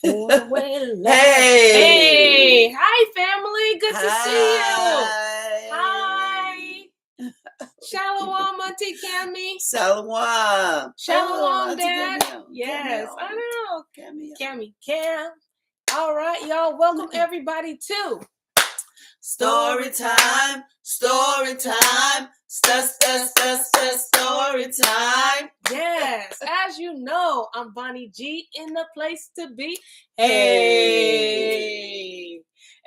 All the way to love. Hey. Hey, hi family. Good to see you. Hi. Hi. Shalom, Auntie Cammy. Shalom. Shalom, Auntie Dad. Camille. Yes, I know. Camille. Cammy, Cam. All right, y'all. Welcome everybody to Story time. Story time. Story time. Yes, as you know, I'm Bonnie G in the place to be. Hey.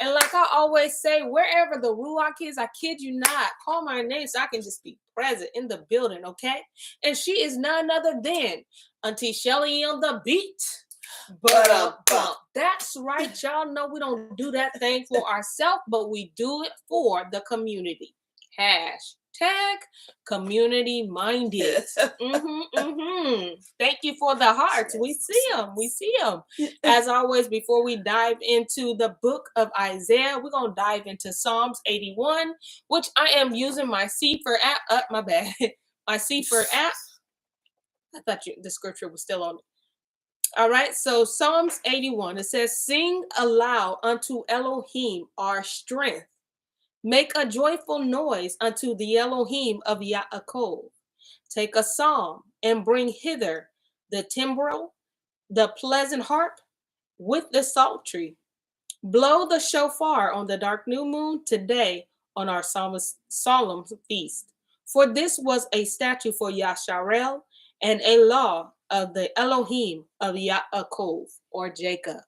And like I always say, wherever the Ruach is, I kid you not, call my name so I can just be present in the building, okay? And she is none other than Auntie Shelly on the beat. But that's right, y'all know we don't do that thing for ourselves, but we do it for the community. Hashtag community minded. Thank you for the hearts. We see them. As always, before we dive into the book of Isaiah, we're going to dive into Psalms 81, which I am using my C4 app. My bad. My C4 app. I thought the scripture was still on it. All right, so Psalms 81, it says, "Sing aloud unto Elohim our strength. Make a joyful noise unto the Elohim of Yaakov. Take a psalm and bring hither the timbrel, the pleasant harp with the psaltery. Blow the shofar on the dark new moon today on our solemn feast. For this was a statute for Yasharel and a law of the Elohim of Yaakov or Jacob."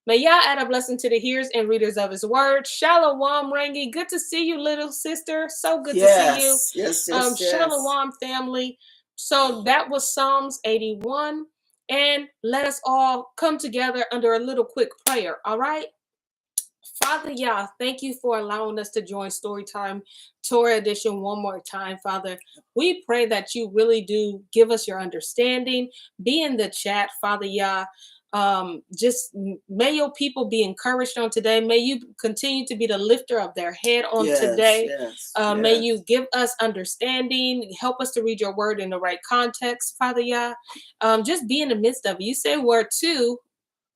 May Yah add a blessing to the hearers and readers of his word. Shalom, Rangi. Good to see you, little sister. So good to see you. Yes. Shalom, family. So that was Psalms 81. And let us all come together under a little quick prayer, all right? Father Yah, thank you for allowing us to join Storytime Torah Edition one more time, Father. We pray that you really do give us your understanding. Be in the chat, Father Yah. Just may your people be encouraged on today. May you continue to be the lifter of their head on today. May you give us understanding. Help us to read your word in the right context, Father Yah. Just be in the midst of it. You say where two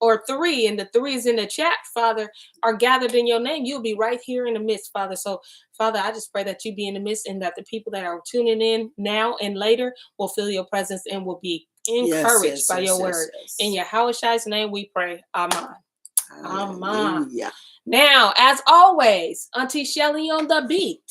or three, and the three is in the chat, Father, are gathered in your name, you'll be right here in the midst, Father. So, Father, I just pray that you be in the midst and that the people that are tuning in now and later will feel your presence and will be encouraged by your word. In Yahweh's name we pray. Amen. Amen. Now, as always, Auntie Shelly on the beat.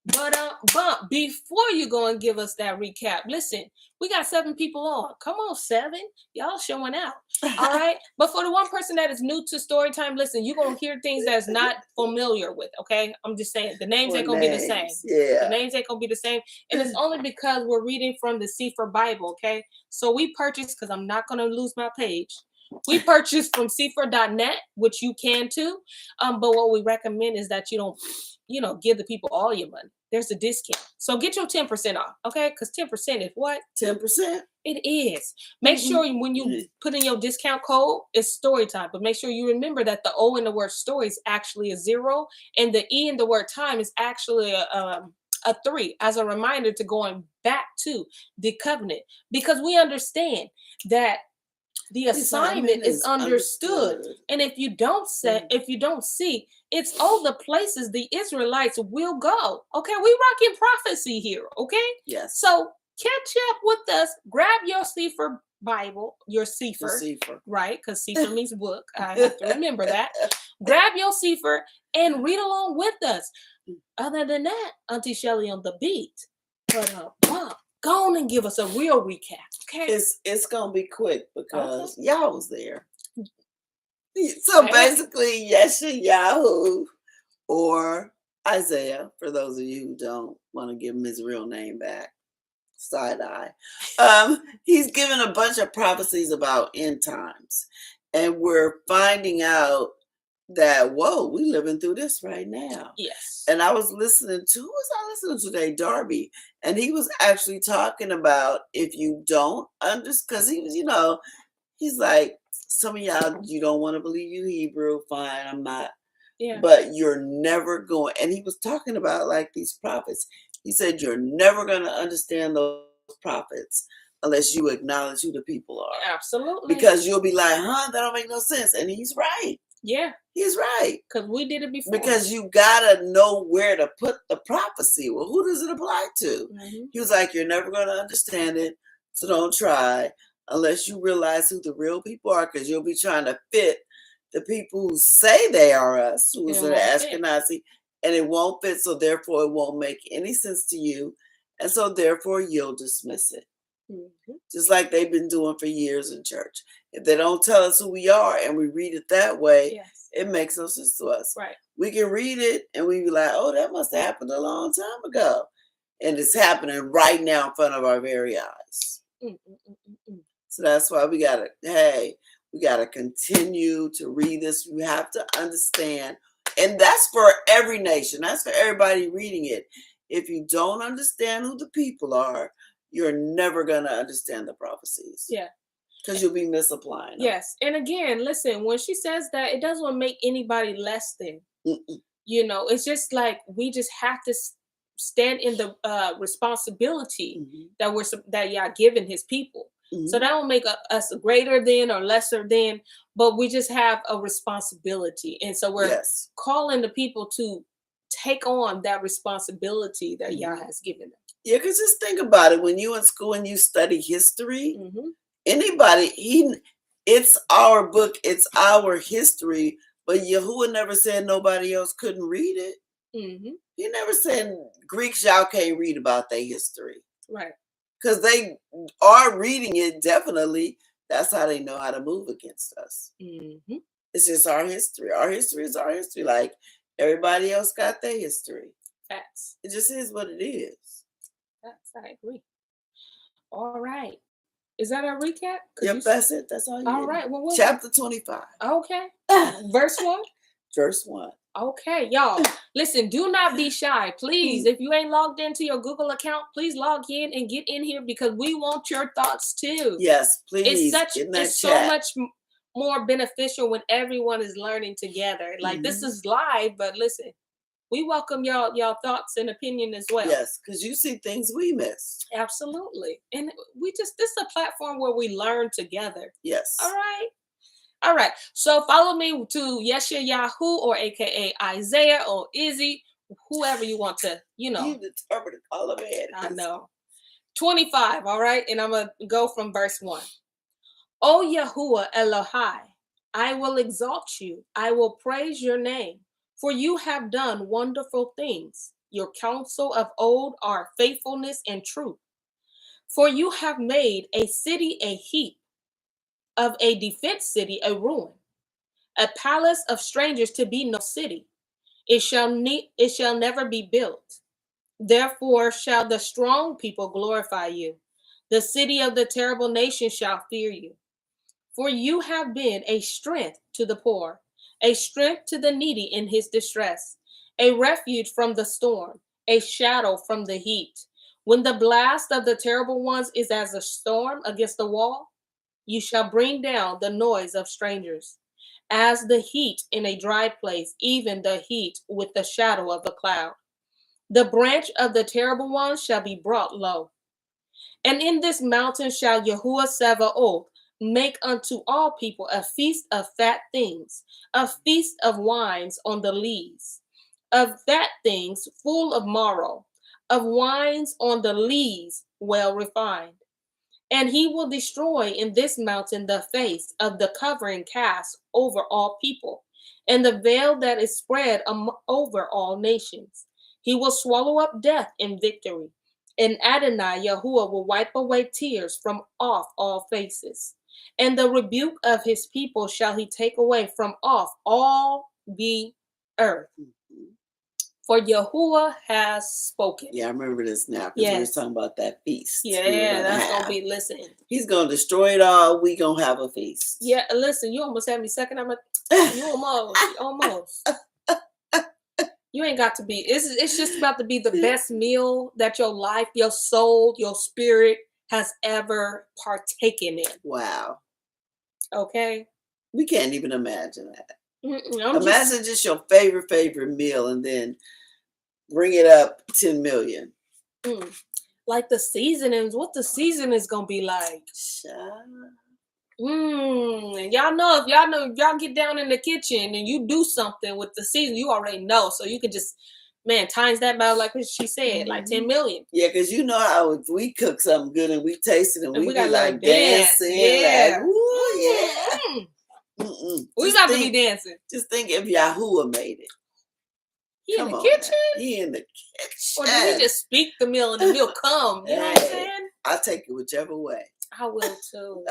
But before you go and give us that recap, listen, we got 7 people on. Come on, 7. Y'all showing out. All right. But for the one person that is new to story time, listen, you're going to hear things that's not familiar with. Okay. I'm just saying the names ain't going to be the same. Yeah. The names ain't going to be the same. And it's only because we're reading from the C4 Bible. Okay. So we purchased, because I'm not going to lose my page. We purchased from c4.net, which you can too. But what we recommend is that you don't, give the people all your money. There's a discount. So get your 10% off, okay? Because 10% is what? 10%? It is. Make sure when you put in your discount code, it's story time. But make sure you remember that the O in the word story is actually a 0. And the E in the word time is actually a 3 as a reminder to going back to the covenant. Because we understand that the assignment is understood. And if you don't see, it's all the places the Israelites will go. Okay, we rocking prophecy here. Okay, yes. So catch up with us. Grab your Sefer Bible, your Sefer, right? Because Sefer means book. I have to remember that. Grab your Sefer and read along with us. Other than that, Auntie Shelly on the beat. But go on and give us a real recap, okay? It's gonna be quick because y'all was there. So basically, Yeshayahu or Isaiah, for those of you who don't want to give him his real name back, side eye. He's given a bunch of prophecies about end times, and we're finding out that we living through this right now. Yes. And I was listening to, who was I listening to today? Darby. And he was actually talking about if you don't understand, because he was, he's like, some of y'all, you don't want to believe you Hebrew, fine, I'm not. Yeah. But you're never going, and he was talking about like these prophets. He said, you're never going to understand those prophets unless you acknowledge who the people are. Absolutely. Because you'll be like, that don't make no sense. And he's right. Yeah. He's right. Because we did it before. Because you gotta know where to put the prophecy. Well, who does it apply to? He was like, you're never going to understand it, so don't try unless you realize who the real people are, because you'll be trying to fit the people who say they are us, who's an Ashkenazi, and it won't fit, so therefore it won't make any sense to you, and so therefore you'll dismiss it. Just like they've been doing for years in church. If they don't tell us who we are and we read it that way, it makes no sense to us. Right. We can read it and we be like, oh, that must have happened a long time ago. And it's happening right now in front of our very eyes. So that's why we gotta continue to read this. You have to understand. And that's for every nation. That's for everybody reading it. If you don't understand who the people are, you're never going to understand the prophecies. Yeah. Because you'll be misapplying them. Yes. And again, listen, when she says that, it doesn't make anybody less than. You know, it's just like we just have to stand in the responsibility that Yah given his people. So that don't make us greater than or lesser than, but we just have a responsibility. And so we're calling the people to take on that responsibility that Yah has given them. Yeah, because just think about it. When you in school and you study history, anybody, it's our book, it's our history, but Yahuwah never said nobody else couldn't read it. He never said Greeks, y'all can't read about their history. Right. Because they are reading it, definitely. That's how they know how to move against us. It's just our history. Our history is our history. Like everybody else got their history. Facts. It just is what it is. I agree. All right. Is that our recap? Yep, that's it. That's all you all need. Right. Well, Chapter 25. Okay. Verse 1? Verse 1. Okay, y'all. Listen, do not be shy. Please, if you ain't logged into your Google account, please log in and get in here because we want your thoughts too. Yes, please. It's so much more beneficial when everyone is learning together. Like this is live, but listen. We welcome y'all thoughts and opinion as well. Yes, because you see things we miss. Absolutely. And this is a platform where we learn together. Yes. All right. So follow me to Yeshayahu or AKA Isaiah or Izzy, whoever you want to, You interpreted all of it. I know. 25, all right? And I'm going to go from verse 1. O Yahuwah Elohai, I will exalt you. I will praise your name. For you have done wonderful things. Your counsel of old are faithfulness and truth. For you have made a city a heap, of a defense city a ruin, a palace of strangers to be no city. It shall never be built. Therefore shall the strong people glorify you. The city of the terrible nation shall fear you. For you have been a strength to the poor, a strength to the needy in his distress, a refuge from the storm, a shadow from the heat. When the blast of the terrible ones is as a storm against the wall, you shall bring down the noise of strangers. As the heat in a dry place, even the heat with the shadow of a cloud. The branch of the terrible ones shall be brought low. And in this mountain shall Yahuwah Sabaoth make unto all people a feast of fat things, a feast of wines on the lees, of fat things full of marrow, of wines on the lees well refined. And he will destroy in this mountain the face of the covering cast over all people, and the veil that is spread over all nations. He will swallow up death in victory, and Adonai Yahuwah will wipe away tears from off all faces. And the rebuke of his people shall he take away from off all the earth. For Yahuwah has spoken. Yeah, I remember this now because we were talking about that feast. Yeah, that's going to be, listen. He's going to destroy it all. We going to have a feast. Yeah, listen, you almost had me second. You almost. You ain't got to be. It's just about to be the best meal that your life, your soul, your spirit has ever partaken in. Wow. Okay? We can't even imagine that. Imagine just your favorite meal and then bring it up 10 million. like the seasonings, what the season is gonna be like. And y'all know if y'all get down in the kitchen and you do something with the season, you already know. So you could just, man, times that by like what she said, like 10 million. Yeah, because you know how if we cook something good and we taste it and we be like dancing, yeah, like, ooh, yeah. We got to be dancing. Just think if Yahuwah made it. He in the kitchen? He in the kitchen. Or did he just speak the meal and the meal come? You know what I'm saying? I'll take it whichever way. I will too.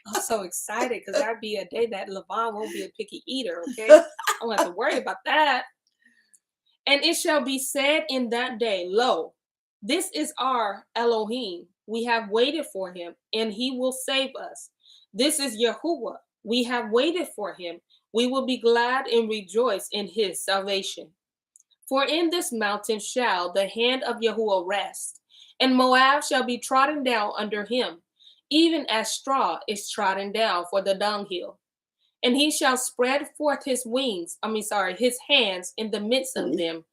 I'm so excited because that'd be a day that Levon won't be a picky eater, okay? I don't have to worry about that. And it shall be said in that day, lo, this is our Elohim. We have waited for him, and he will save us. This is Yahuwah. We have waited for him. We will be glad and rejoice in his salvation. For in this mountain shall the hand of Yahuwah rest, and Moab shall be trodden down under him, even as straw is trodden down for the dunghill. And he shall spread forth his his hands in the midst of them,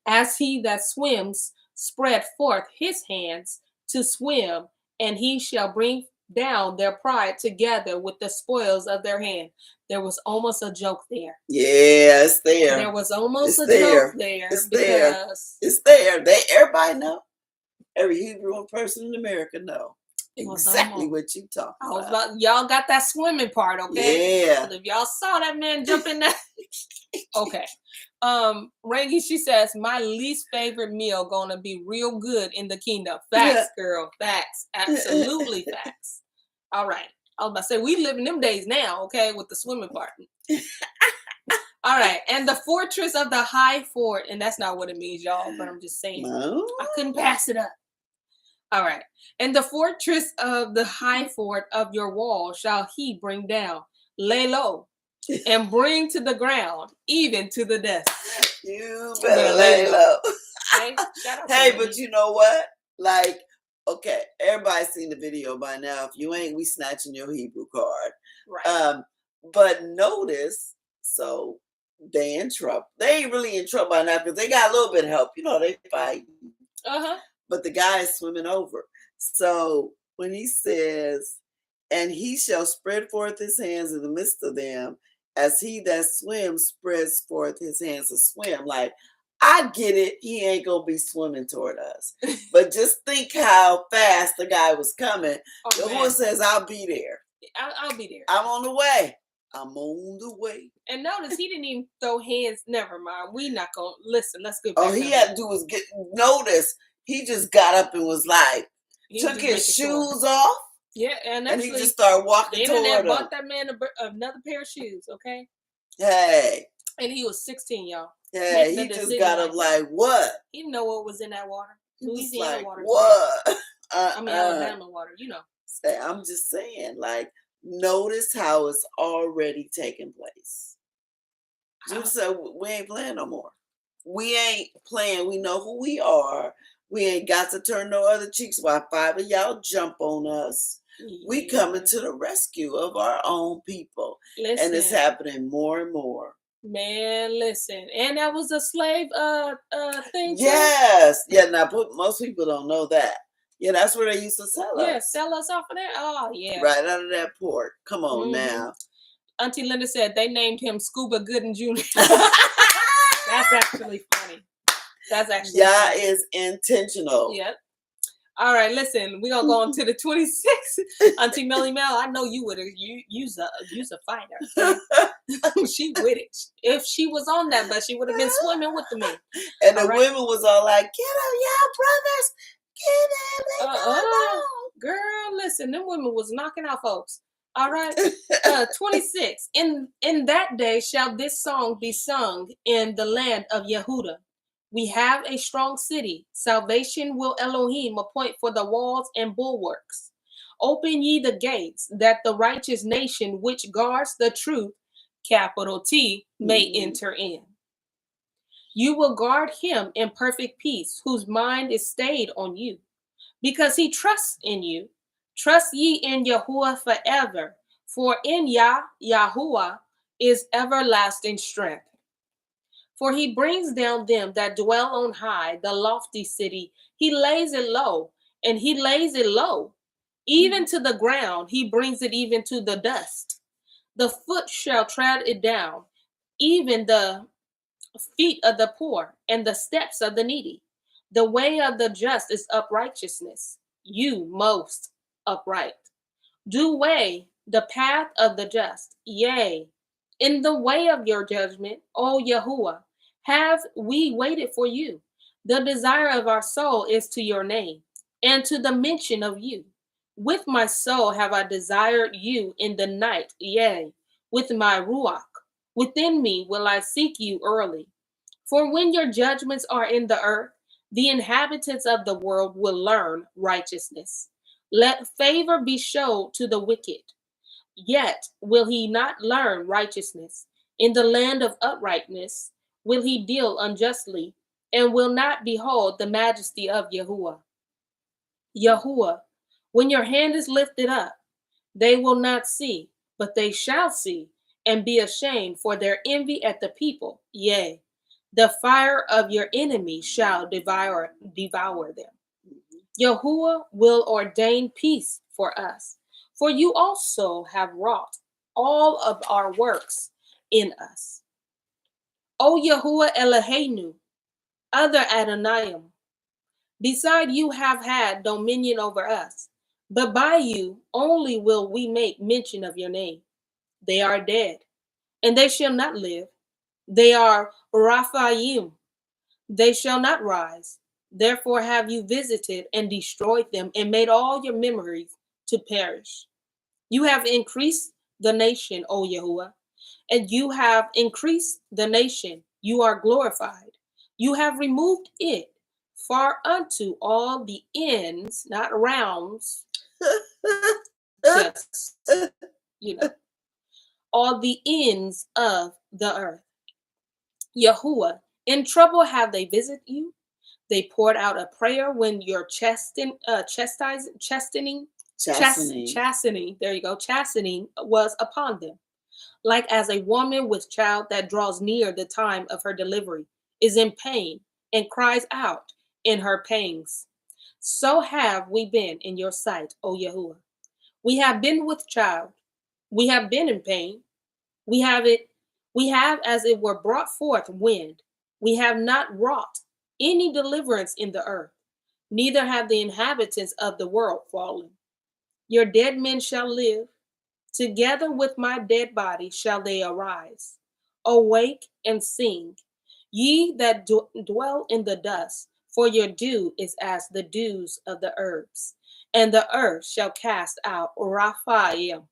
as he that swims spread forth his hands to swim, and he shall bring down their pride together with the spoils of their hand. There was almost a joke there. Yeah, it's there. There was almost a joke there. It's there. It's there. Everybody know. Every Hebrew person in America know exactly what you talking about. Y'all got that swimming part, okay? Yeah. So if y'all saw that man jump in that, okay. Rangi, she says, my least favorite meal gonna be real good in the kingdom. Facts, girl. Facts. Absolutely facts. All right. I was about to say, we live in them days now, okay, with the swimming part. All right. And the fortress of the high fort, and that's not what it means, y'all, but I'm just saying. No. I couldn't pass it up. All right. And the fortress of the high fort of your wall shall he bring down, lay low, and bring to the ground, even to the dust. You better lay low. Okay? Hey, but you know what? Like, okay, everybody's seen the video by now. If you ain't, we snatching your Hebrew card. Right. But notice, so they in trouble. They ain't really in trouble by now because they got a little bit of help. You know, they fight. But the guy is swimming over. So when he says, and he shall spread forth his hands in the midst of them, as he that swims spreads forth his hands to swim. Like, I get it. He ain't going to be swimming toward us. But just think how fast the guy was coming. The horse says, I'll be there. I'll be there. I'm on the way. I'm on the way. And notice he didn't even throw hands. Never mind. We not going to listen. Let's go back. All he had to do was notice. He just got up and was like, took his shoes off. Yeah, and he just started walking toward him. Bought that man another pair of shoes, okay? Hey. And he was 16, y'all. Hey, he just got up like, what? He didn't know what was in that water. Louisiana like, water. What? Alabama water, you know. I'm just saying, like, notice how it's already taking place. Just so we ain't playing no more. We ain't playing. We know who we are. We ain't got to turn no other cheeks while 5 of y'all jump on us. Yeah. We coming to the rescue of our own people. Listen. And it's happening more and more. Man, listen. And that was a slave thing too? Yes. Yeah, now most people don't know that. Yeah, that's where they used to sell us. Yeah, sell us off of that? Oh, yeah. Right out of that port. Come on now. Auntie Linda said they named him Scuba Gooden Jr. That's actually funny. That's actually funny. Is intentional. Yep. All right, listen, we're gonna go on to the 26th. Auntie Melly Mel, I know you would have use a fighter. She with it. If she was on that bus, she would have been swimming with the men. And the women was all like, get them, y'all brothers. Get them. Girl, listen, them women was knocking out folks. All right. 26. In that day shall this song be sung in the land of Yehuda. We have a strong city. Salvation will Elohim appoint for the walls and bulwarks. Open ye the gates, that the righteous nation which guards the truth, capital T, may enter in. You will guard him in perfect peace, whose mind is stayed on you, because he trusts in you. Trust ye in Yahuwah forever, for in Yahuwah is everlasting strength. For he brings down them that dwell on high, the lofty city. He lays it low, and he lays it low. Even to the ground, he brings it even to the dust. The foot shall tread it down, even the feet of the poor and the steps of the needy. The way of the just is uprightness. You most upright. Do weigh the path of the just. Yea, in the way of your judgment, O Yahuwah, have we waited for you. The desire of our soul is to your name, and to the mention of you. With my soul have I desired you in the night, yea, with my ruach. Within me will I seek you early. For when your judgments are in the earth, the inhabitants of the world will learn righteousness. Let favor be showed to the wicked. Yet will he not learn righteousness. In the land of uprightness will he deal unjustly, and will not behold the majesty of Yahuwah. Yahuwah, when your hand is lifted up, they will not see, but they shall see, and be ashamed for their envy at the people. Yea, the fire of your enemy shall devour them. Yahuwah will ordain peace for us, for you also have wrought all of our works in us. O Yahuwah Eloheinu, other Adonai, beside you have had dominion over us, but by you only will we make mention of your name. They are dead, and they shall not live. They are Raphaim, they shall not rise. Therefore have you visited and destroyed them, and made all your memories to perish. You have increased the nation, O Yahuwah, and you have increased the nation. You are glorified. You have removed it far unto all the ends, not rounds, just, all the ends of the earth. Yahuwah, in trouble have they visited you? They poured out a prayer when your chastening, there you go, chastening was upon them. Like as a woman with child that draws near the time of her delivery, is in pain, and cries out in her pangs. So have we been in your sight, O Yahuwah. We have been with child. We have been in pain. We have as it were brought forth wind. We have not wrought any deliverance in the earth, neither have the inhabitants of the world fallen. Your dead men shall live, together with my dead body shall they arise. Awake and sing, ye that dwell in the dust, for your dew is as the dews of the herbs, and the earth shall cast out Raphaim.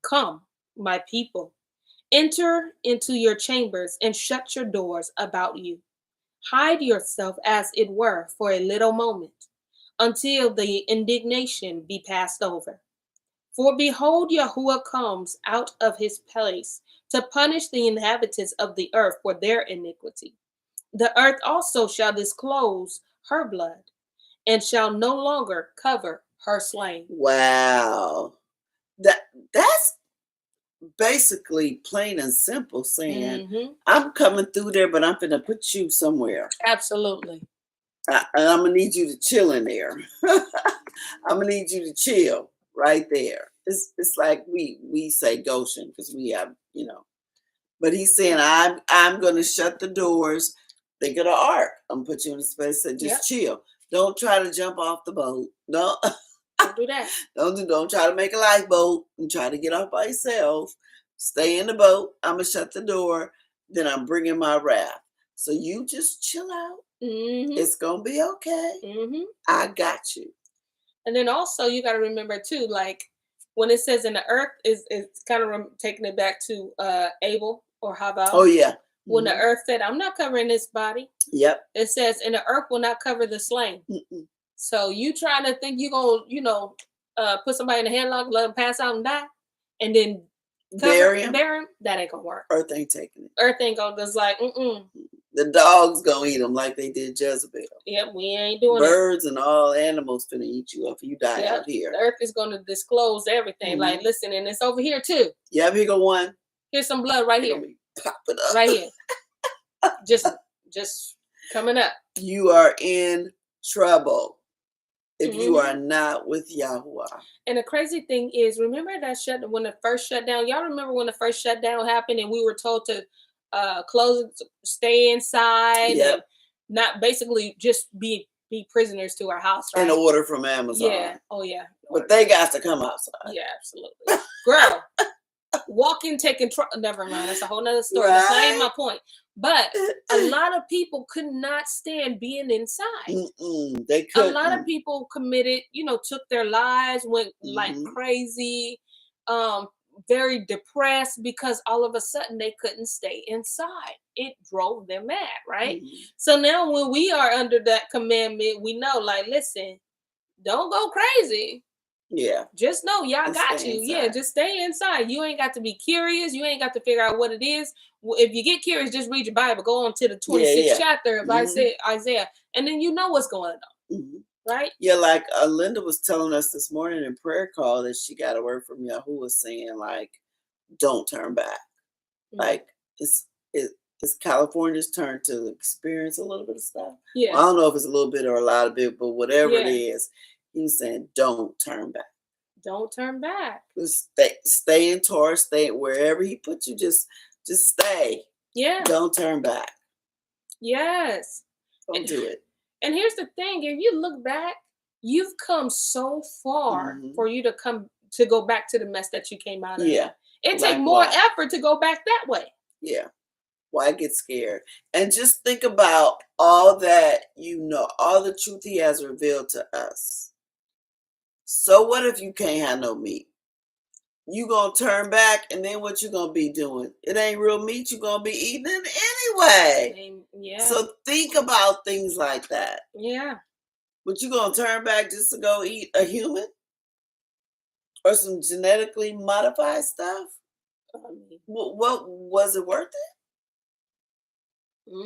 Come, my people, enter into your chambers and shut your doors about you. Hide yourself as it were for a little moment, until the indignation be passed over. For behold, Yahuwah comes out of his place to punish the inhabitants of the earth for their iniquity. The earth also shall disclose her blood, and shall no longer cover her slain. Wow. That's basically plain and simple saying, I'm coming through there, but I'm going to put you somewhere. Absolutely. And I'm going to need you to chill in there. I'm going to need you to chill right there. It's like we say Goshen because we have, but he's saying, I'm going to shut the doors. Think of the ark. I'm going to put you in a space that just chill. Don't try to jump off the boat. Don't do that. Don't try to make a lifeboat and try to get off by yourself. Stay in the boat. I'm going to shut the door. Then I'm bringing my wrath. So you just chill out. It's going to be okay. I got you. And then also you got to remember too, like when it says in the earth, it's kind of taking it back to Abel or Havel. Oh, yeah. When the earth said, I'm not covering this body. Yep. It says, and the earth will not cover the slain. So you trying to think you're going to, put somebody in a headlock, let them pass out and die, and then bury him? That ain't going to work. Earth ain't taking it. Earth ain't going to, just like, The dogs going to eat them like they did Jezebel. Yep, we ain't doing Birds and all animals finna eat you up if you die out here. The earth is going to disclose everything. Like, listen, and it's over here too. Yep, here go one. Here's some blood right here. Pop it up. Right here. just coming up. You are in trouble. if you are not with Yahuwah. And the crazy thing is, remember that when the first shutdown, y'all remember when the first shutdown happened and we were told to close, stay inside, and not basically just be prisoners to our house, right? And order from Amazon. Yeah. Oh yeah. But they got to come outside. Yeah, absolutely. Girl, walking, taking never mind. That's a whole nother story. Right? That's not even my point. But a lot of people could not stand being inside. They couldn't. A lot of people committed, took their lives, went like crazy, very depressed because all of a sudden they couldn't stay inside. It drove them mad, right? So now when we are under that commandment, we know, like, listen, don't go crazy. Yeah. Just know y'all got you. Inside. Yeah, just stay inside. You ain't got to be curious. You ain't got to figure out what it is. If you get curious, just read your Bible. Go on to the 26th chapter of Isaiah. And then you know what's going on. Right? Yeah, like Linda was telling us this morning in prayer call that she got a word from Yahuwah saying, like, don't turn back. Like, it's California's turn to experience a little bit of stuff. Yeah. Well, I don't know if it's a little bit or a lot of it, but whatever it is, he was saying, don't turn back. Don't turn back. Just stay in Taurus, stay wherever he put you, just stay. Yeah. Don't turn back. Yes. Don't do it. And here's the thing, if you look back, you've come so far for you to go back to the mess that you came out of. Yeah. It takes more effort to go back that way. Yeah. Why get scared? And just think about all that all the truth he has revealed to us. So what if you can't have no meat? You gonna turn back, and then what you gonna be doing? It ain't real meat. You gonna be eating it anyway. Yeah. So think about things like that. Yeah. But you gonna turn back just to go eat a human or some genetically modified stuff? What was it worth it?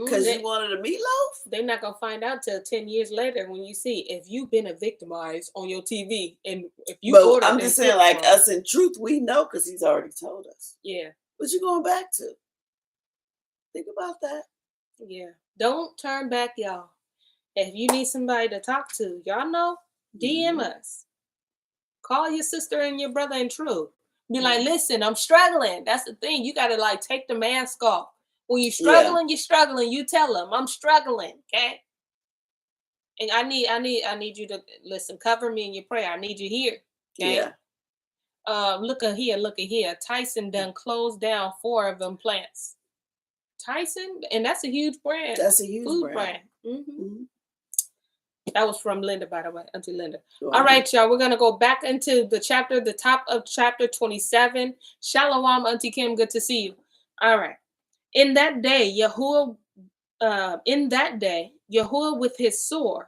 Because you wanted a meatloaf? They're not going to find out till 10 years later when you see if you've been victimized on your TV. And if you But I'm just saying, like, us in truth, we know because he's already told us. Yeah. What you going back to? Think about that. Yeah. Don't turn back, y'all. If you need somebody to talk to, y'all know, DM us. Call your sister and your brother in truth. Be like, listen, I'm struggling. That's the thing. You got to, like, take the mask off. When you're struggling, you tell them, I'm struggling, okay? And I need you to listen, cover me in your prayer. I need you here. Okay. Yeah. Look at here. Tyson done closed down 4 of them plants. Tyson, and that's a huge brand. That's a huge food brand. That was from Linda, by the way, Auntie Linda. All right, y'all. We're gonna go back into the top of chapter 27. Shalom, Auntie Kim. Good to see you. All right. In that day, Yahuwah with his sword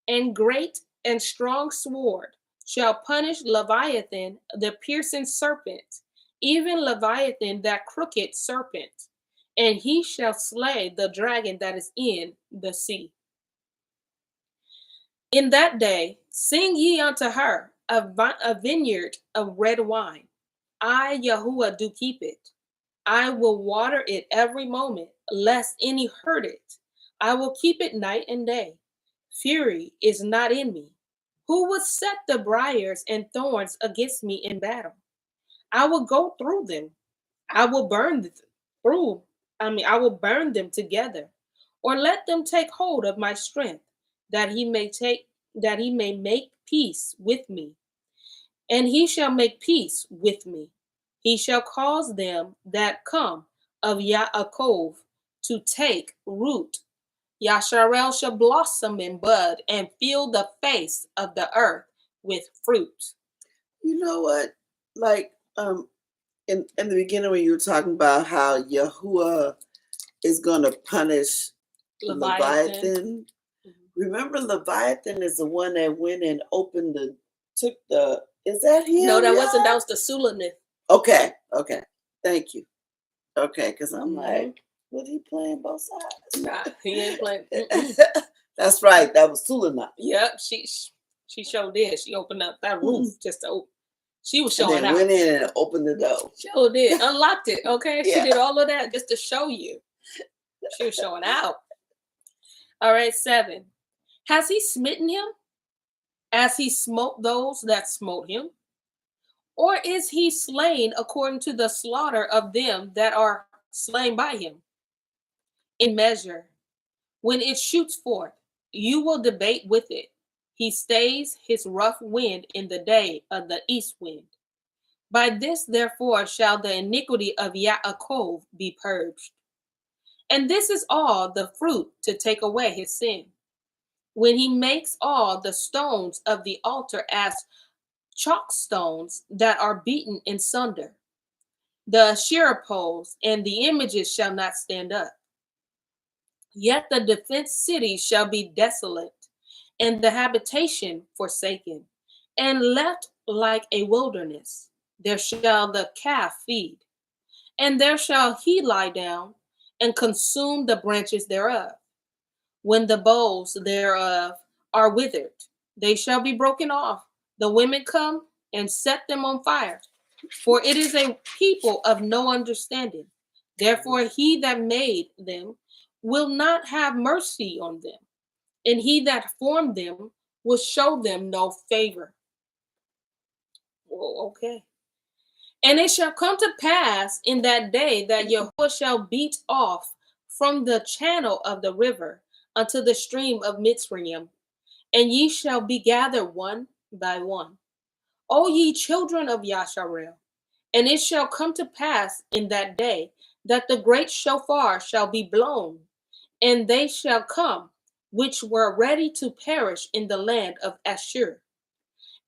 and great and strong sword shall punish Leviathan, the piercing serpent, even Leviathan, that crooked serpent, and he shall slay the dragon that is in the sea. In that day, sing ye unto her a vineyard of red wine. I, Yahuwah, do keep it. I will water it every moment, lest any hurt it. I will keep it night and day. Fury is not in me. Who would set the briars and thorns against me in battle? I will go through them. I will burn them together, or let them take hold of my strength, that he may make peace with me. And he shall make peace with me. He shall cause them that come of Yaakov to take root. Yasharel shall blossom and bud and fill the face of the earth with fruit. You know what? Like, in the beginning when you were talking about how Yahuwah is going to punish Leviathan. Remember, Leviathan is the one that went and is that him? No, that wasn't. That was the Sulamith. Okay. Thank you. Okay, because I'm like, was he playing both sides? Nah, he ain't playing. That's right. That was Sulamith. Yep, she sure did. She opened up that roof just to open. She was showing and out. Went in and opened the door. Sure did. Unlocked it. Okay, She did all of that just to show you. She was showing out. All right, 7. Has he smitten him? as he smote those that smote him? Or is he slain according to the slaughter of them that are slain by him? In measure, when it shoots forth, you will debate with it. He stays his rough wind in the day of the east wind. By this, therefore, shall the iniquity of Yaakov be purged. And this is all the fruit to take away his sin. When he makes all the stones of the altar as chalk stones that are beaten in sunder, the Asherah poles and the images shall not stand up. Yet the defense city shall be desolate, and the habitation forsaken, and left like a wilderness. There shall the calf feed, and there shall he lie down, and consume the branches thereof. When the boughs thereof are withered, they shall be broken off. The women come and set them on fire, for it is a people of no understanding. Therefore he that made them will not have mercy on them, and he that formed them will show them no favor. Well, okay. And it shall come to pass in that day that Jehovah shall beat off from the channel of the river unto the stream of Mitzrayim, and ye shall be gathered one by one. O ye children of Yasharel, and it shall come to pass in that day that the great shofar shall be blown, and they shall come, which were ready to perish in the land of Ashur,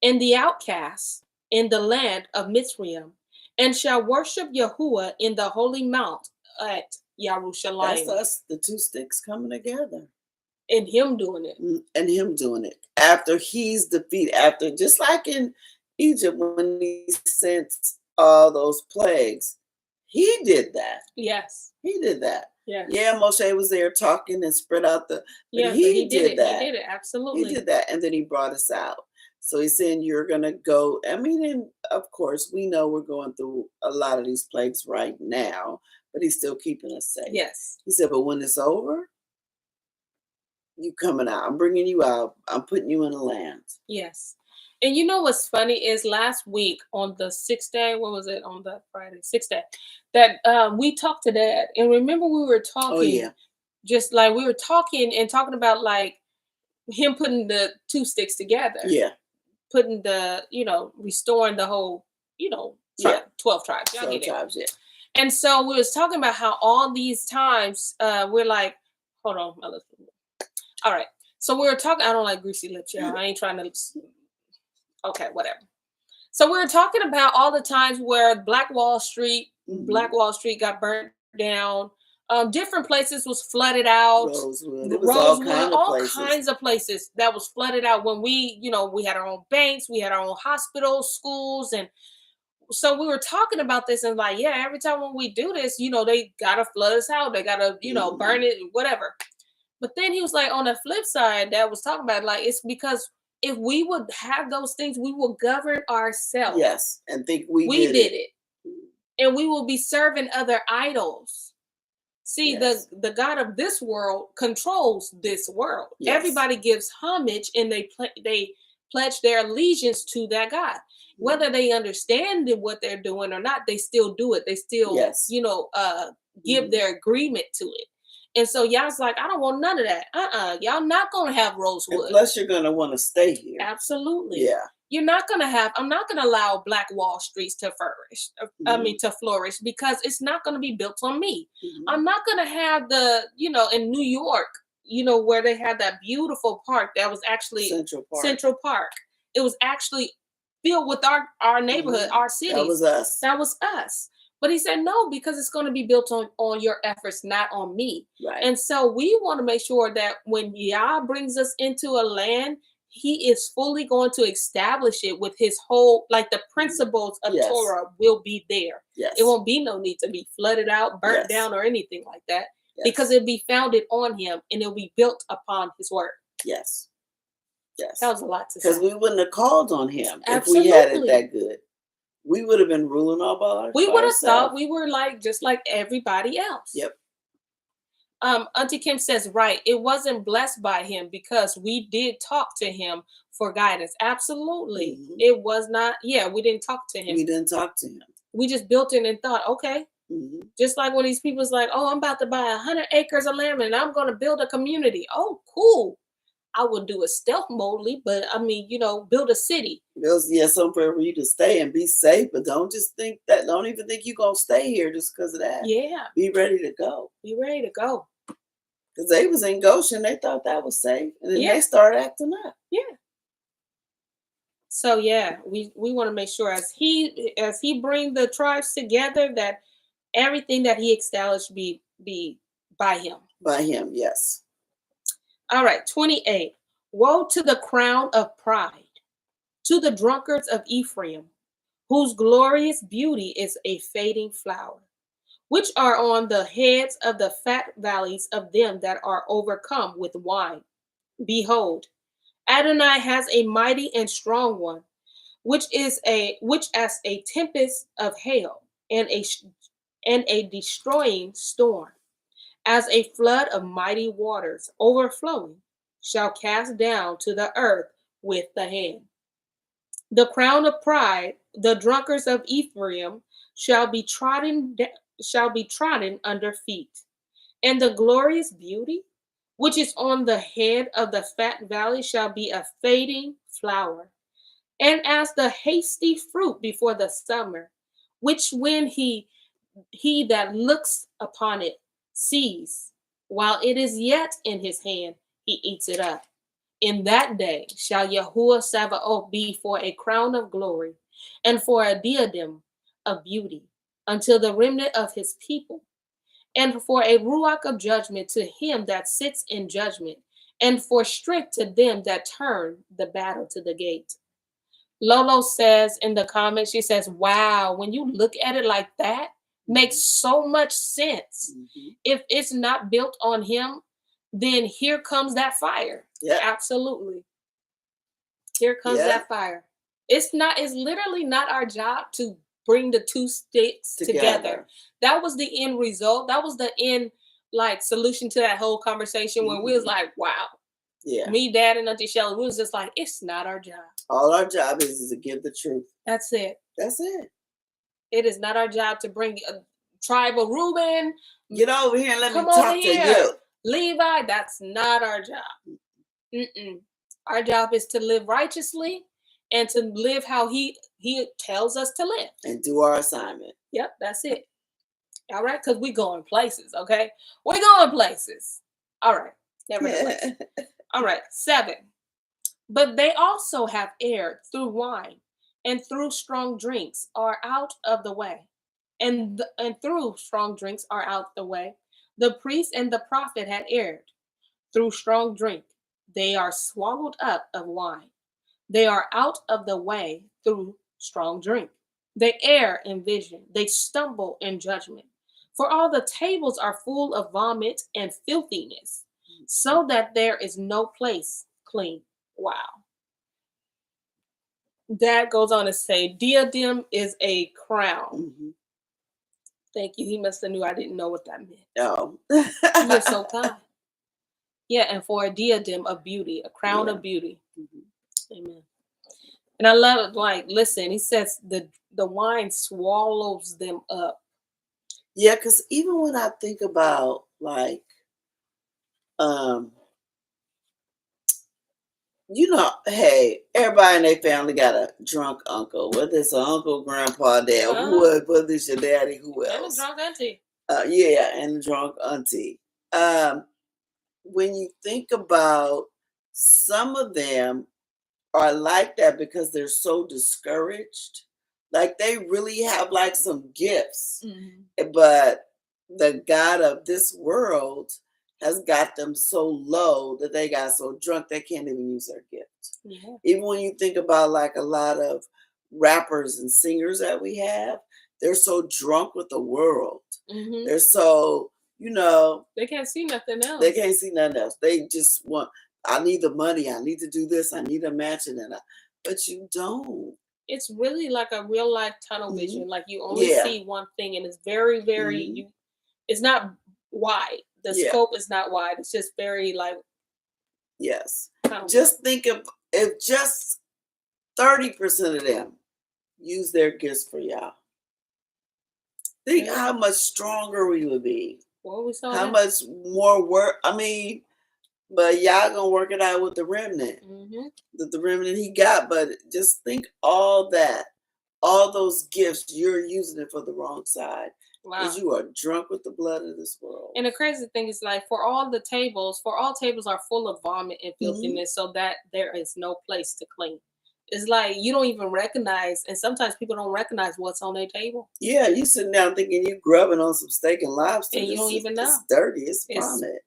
and the outcasts in the land of Mitzrayim, and shall worship Yahuwah in the holy mount at Yerushalayim. That's us, the two sticks coming together. And him doing it. And him doing it. After he's defeated, after, just like in Egypt when he sent all those plagues, he did that. Yes. He did that. Yes. Yeah, Moshe was there talking and spread out the, yeah, he did that. He did it, absolutely. He did that, and then he brought us out. So he's saying you're going to go, I mean, and of course, we know we're going through a lot of these plagues right now, but he's still keeping us safe. Yes. He said, but when it's over, you coming out. I'm bringing you out. I'm putting you in the land. Yes. And you know what's funny is last week on the 6th day, what was it, on the Friday, 6th day, that we talked to Dad. And remember we were talking, just like we were talking about like him putting the two sticks together. Yeah. Putting the, restoring the whole, 12 tribes. Y'all 12 tribes, yeah. And so we was talking about how all these times we're like, hold on, my lips. All right. So we were talking, I don't like greasy lips, y'all. I ain't trying to, okay, whatever. So we were talking about all the times where Black Wall Street got burnt down. Different places was flooded out. Rosewood. It was all kinds of places that was flooded out when we had our own banks, we had our own hospitals, schools, and so we were talking about this and like, yeah, every time when we do this, they gotta flood us out, they gotta, burn it, whatever. But then he was like, on the flip side, that was talking about like it's because if we would have those things, we will govern ourselves. Yes, and think we did it, and we will be serving other idols. See, yes. the God of this world controls this world. Yes. Everybody gives homage and they pledge their allegiance to that God. Mm-hmm. Whether they understand what they're doing or not, they still do it. They still, give their agreement to it. And so y'all's like, I don't want none of that. Y'all not going to have Rosewood. And plus you're going to want to stay here. Absolutely. Yeah. You're not going to have, I'm not going to allow Black Wall Streets to flourish. To flourish because it's not going to be built on me. Mm-hmm. I'm not going to have in New York, where they had that beautiful park that was actually Central Park. It was actually filled with our neighborhood, our cities. That was us. But he said, no, because it's going to be built on your efforts, not on me. Right. And so we want to make sure that when Yah brings us into a land, he is fully going to establish it with his whole, like the principles of Torah will be there. Yes. It won't be no need to be flooded out, burnt down, or anything like that. Yes. Because it'll be founded on him and it'll be built upon his word. Yes. Yes. That was a lot to say. Because we wouldn't have called on him if we had it that good. We would have been ruling all by ourselves. We would have thought we were like just like everybody else. Yep. Auntie Kim says, right, it wasn't blessed by him because we did talk to him for guidance. Absolutely. Mhm. It was not, yeah, we didn't talk to him. We didn't talk to him. We just built it and thought, okay. Mhm. Just like when these people's like, oh, I'm about to buy 100 acres of land and I'm going to build a community. Oh, cool. I would do it stealth modely, but I mean, build a city. There's somewhere for you to stay and be safe, but don't just think that. Don't even think you're gonna stay here just because of that. Yeah. Be ready to go. Be ready to go. Because they was in Goshen, they thought that was safe, and then Yeah. they started acting up. Yeah. So yeah, we want to make sure as he bring the tribes together that everything that he established be by him. By him, yes. All right, 28. Woe to the crown of pride, to the drunkards of Ephraim, whose glorious beauty is a fading flower, which are on the heads of the fat valleys of them that are overcome with wine. Behold, Adonai has a mighty and strong one, which as a tempest of hail and a destroying storm, as a flood of mighty waters overflowing, shall cast down to the earth with the hand. The crown of pride, the drunkards of Ephraim, shall be trodden under feet, and the glorious beauty, which is on the head of the fat valley, shall be a fading flower, and as the hasty fruit before the summer, which when he that looks upon it sees, while it is yet in his hand, he eats it up. In that day shall Yahuwah Sabaoth be for a crown of glory, and for a diadem of beauty, until the remnant of his people, and for a ruach of judgment to him that sits in judgment, and for strength to them that turn the battle to the gate. Lolo says in the comments, she says, wow, when you look at it like that, makes so much sense. Mm-hmm. If it's not built on him, then here comes that fire. Yeah. Absolutely. Here comes that fire. It's literally not our job to bring the two sticks together. That was the end result. That was the end solution to that whole conversation when we was like, wow. Yeah. Me, Dad, and Auntie Shelly, we was just like, it's not our job. All our job is to give the truth. That's it. That's it. It is not our job to bring a tribe of Reuben. Get over here and let me talk to you. Levi, that's not our job. Mm-mm. Our job is to live righteously and to live how he tells us to live. And do our assignment. Yep, that's it. All right, because we're going places, okay? We're going places. All right, nevertheless. All right, 7. But they also have erred through wine, and through strong drinks are out of the way. And through strong drinks are out the way. The priest and the prophet had erred through strong drink. They are swallowed up of wine. They are out of the way through strong drink. They err in vision. They stumble in judgment. For all the tables are full of vomit and filthiness, so that there is no place clean. Wow. Dad goes on to say, diadem is a crown. Mm-hmm. Thank you. He must have knew I didn't know what that meant. No. You're so kind. Yeah, and for a diadem of beauty, a crown of beauty. Mm-hmm. Amen. And I love it. Listen, he says the wine swallows them up. Yeah, because even when I think about hey, everybody in their family got a drunk uncle. Whether it's an uncle, grandpa, dad, whether it's your daddy, who else? And a drunk auntie. And a drunk auntie. When you think about some of them are like that because they're so discouraged. They really have some gifts. Mm-hmm. But the God of this world has got them so low that they got so drunk they can't even use their gift. Yeah. Even when you think about a lot of rappers and singers that we have, they're so drunk with the world. Mm-hmm. They're so, they can't see nothing else. They can't see nothing else. They just want, I need the money. I need to do this. I need a mansion. But you don't. It's really like a real life tunnel vision. Mm-hmm. You only see one thing, and it's very, very, it's not wide. the scope is not wide. It's just very like. Yes. Just think of if just 30% of them use their gifts for y'all. Think how much stronger we would be. Well, we saw how much more work. I mean, but y'all gonna work it out with the remnant. The remnant he got. But just think all those gifts, you're using it for the wrong side. Because you are drunk with the blood of this world. And the crazy thing is, like, all tables are full of vomit and filthiness, so that there is no place to clean. It's like you don't even recognize, and sometimes people don't recognize what's on their table. Yeah, you sitting down thinking you grubbing on some steak and lobster, and you don't even know. It's dirty. It's vomit.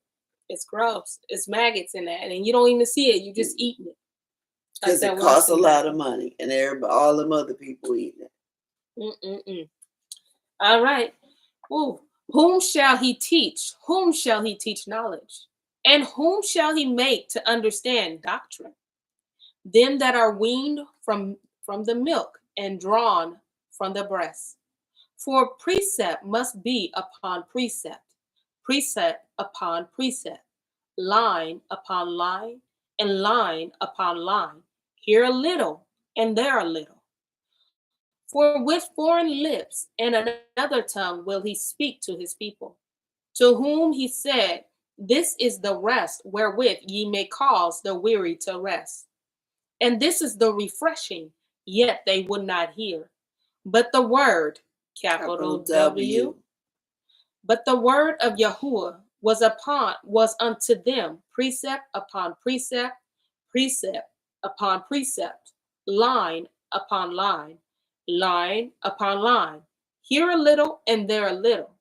It's gross. It's maggots in that, and you don't even see it. You just eating it because it costs a lot of money, and all them other people eating it. All right. Ooh. Whom shall he teach? Whom shall he teach knowledge? And whom shall he make to understand doctrine? Them that are weaned from the milk and drawn from the breast. For precept must be upon precept, precept upon precept, line upon line, and line upon line, here a little and there a little. For with foreign lips and another tongue will he speak to his people, to whom he said, this is the rest wherewith ye may cause the weary to rest. And this is the refreshing, yet they would not hear. But the word, capital W, but the word of Yahuwah was unto them precept upon precept, precept upon precept, line upon line, line upon line, here a little and there a little,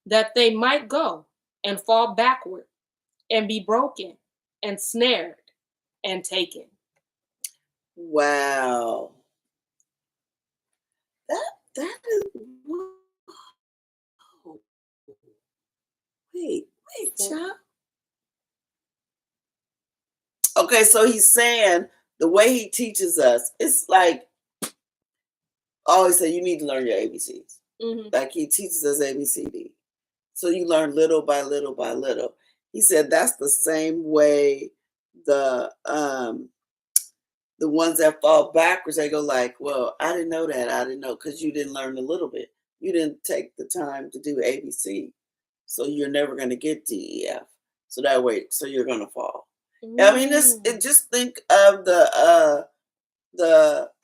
that they might go and fall backward and be broken and snared and taken. Wow. That is wow. Wait, child. Okay, so he's saying the way he teaches us, it's like I always say you need to learn your ABCs. Like he teaches us ABCD. So you learn little by little by little. He said that's the same way the ones that fall backwards, they go like, well, I didn't know that. I didn't know because you didn't learn a little bit. You didn't take the time to do ABC. So you're never going to get DEF. So that way, so you're going to fall. I mean, just think of the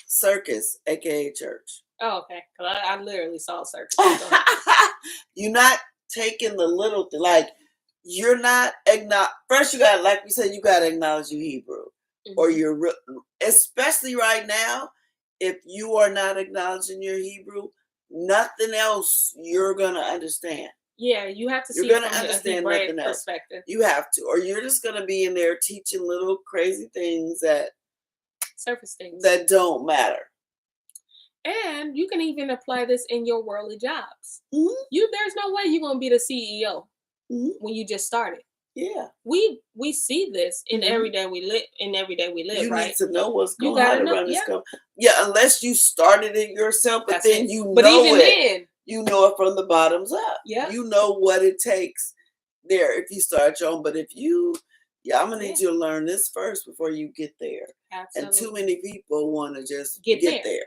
circus, aka church. Oh, okay. Because I literally saw a circus. You're not taking the little thing. Like, you're not first you got to, like we said, you got to acknowledge your Hebrew. Or you're, especially right now, if you are not acknowledging your Hebrew, nothing else you're going to understand. Yeah, you have to see you're going to understand nothing else. Perspective. You have to. Or you're just going to be in there teaching little crazy things surface things that don't matter. And you can even apply this in your worldly jobs. There's no way you're going to be the CEO when you just started. Yeah, we see this in everyday we live. You right? need to know what's going on to run this company. Yeah, unless you started it yourself, but then you know it. You know it from the bottoms up. Yeah, you know what it takes there if you start your own. But if I'm gonna need you to learn this first before you get there. Absolutely. And too many people want to just get there.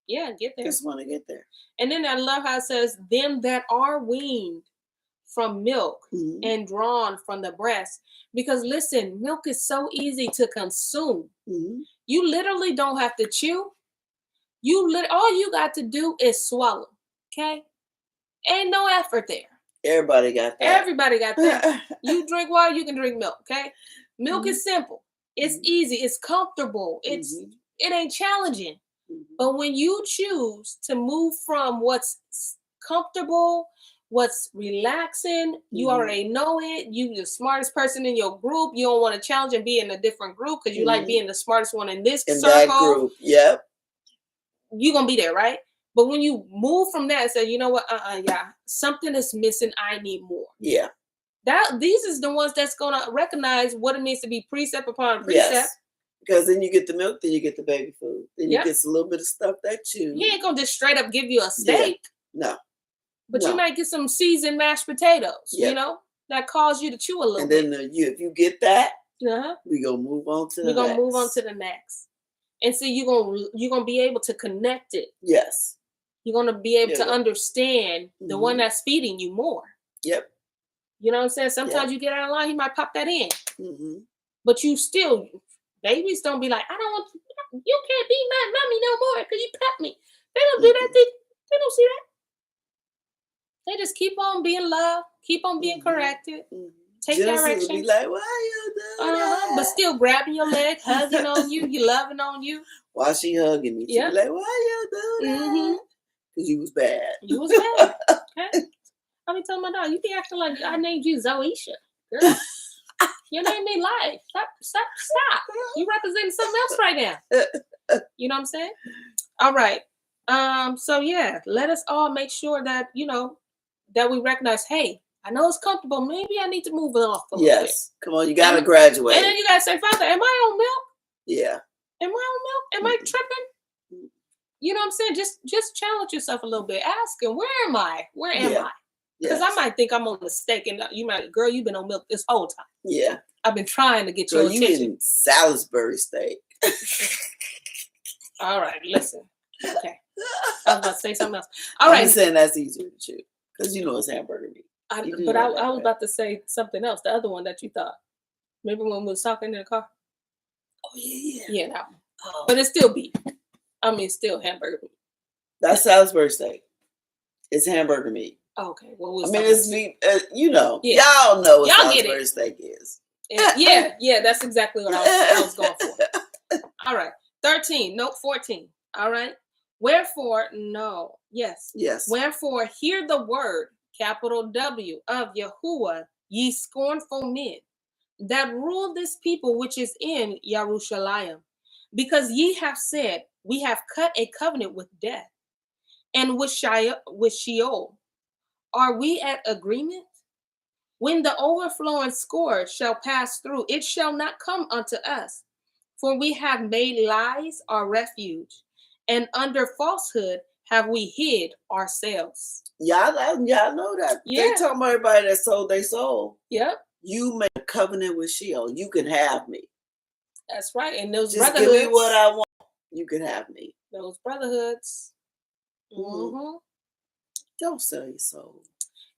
Yeah, get there. Just want to get there. And then I love how it says, "Them that are weaned from milk and drawn from the breast," because listen, milk is so easy to consume. You literally don't have to chew. All you got to do is swallow. Okay, ain't no effort there. Everybody got that. Everybody got that. You drink water, you can drink milk. Okay, milk is simple. It's easy. It's comfortable. It ain't challenging. But when you choose to move from what's comfortable, what's relaxing, you already know it. You the smartest person in your group. You don't want to challenge and be in a different group because you like being the smartest one in this circle. That group, yep. You're gonna be there, right? But when you move from that and say, you know what, something is missing. I need more. Yeah. These is the ones that's gonna recognize what it means to be precept upon precept. Yes. Because then you get the milk, then you get the baby food, then you get a little bit of stuff that you. He ain't gonna just straight up give you a steak. Yeah. No. But you might get some seasoned mashed potatoes, yep. you know, that cause you to chew a little bit. And then if you get that, we're going to move on to the next. We're going to move on to the next. And so you're going to be able to connect it. Yes. You're going to be able to understand the one that's feeding you more. Yep. You know what I'm saying? Sometimes you get out of line, he might pop that in. But you still, babies don't be like, I don't want you can't be my mommy no more because you pet me. They don't do that. They don't see that. They just keep on being loved, keep on being corrected, take direction. Be like, why you doing that? But still grabbing your leg, hugging on you, loving on you. While she hugging me, she be like, why you doing that? Because you was bad. You was bad. Okay. I be telling my dog, you be acting like I named you Zoisha. Girl. Your name ain't Life. Stop. You representing something else right now. You know what I'm saying? All right. So yeah, let us all make sure that, you know, that we recognize, hey, I know it's comfortable. Maybe I need to move it off a little bit. Come on, you got to graduate. And then you got to say, Father, am I on milk? Yeah. Am I on milk? Am I tripping? You know what I'm saying? Just challenge yourself a little bit. Ask him, where am I? Where am I? Because I might think I'm on the steak, and you might, girl, you've been on milk this whole time. Yeah. I've been trying to get your attention. You eating Salisbury steak. All right, listen. Okay. I was about to say something else. All right. I'm saying that's easier to chew because you know it's hamburger meat. I was about to say something else. The other one that you thought. Maybe when we was talking in the car. Oh yeah. Yeah, that one. Oh. But it's still beef. I mean, it's still hamburger meat. That's Salisbury steak. It's hamburger meat. Okay. Well, it's meat. You know, y'all know what Salisbury steak is. Yeah. That's exactly what I was going for. All right. 13. Note 14. All right. Wherefore, no. Yes. Wherefore, hear the word, capital W, of Yahuwah, ye scornful men, that rule this people which is in Yerushalayim, because ye have said, we have cut a covenant with death, and with Sheol. Are we at agreement? When the overflowing scourge shall pass through, it shall not come unto us. For we have made lies our refuge, and under falsehood have we hid ourselves. Y'all know that. Yeah. They talking about everybody that sold their soul. Yep. You made a covenant with Sheol. You can have me. That's right. And those just brotherhoods. Give me what I want. You can have me. Those brotherhoods. Don't sell your soul.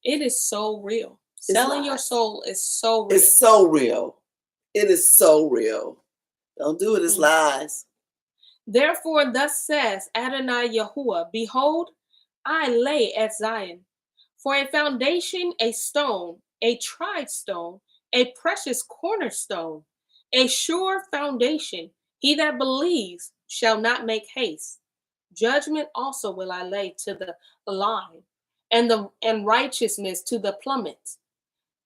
It is so real. Selling your soul is so real. It's so real. It is so real. Don't do it. It's lies. Therefore, thus says Adonai Yahuwah, behold, I lay at Zion for a foundation, a stone, a tried stone, a precious cornerstone, a sure foundation. He that believes shall not make haste. Judgment also will I lay to the line, and righteousness to the plummet.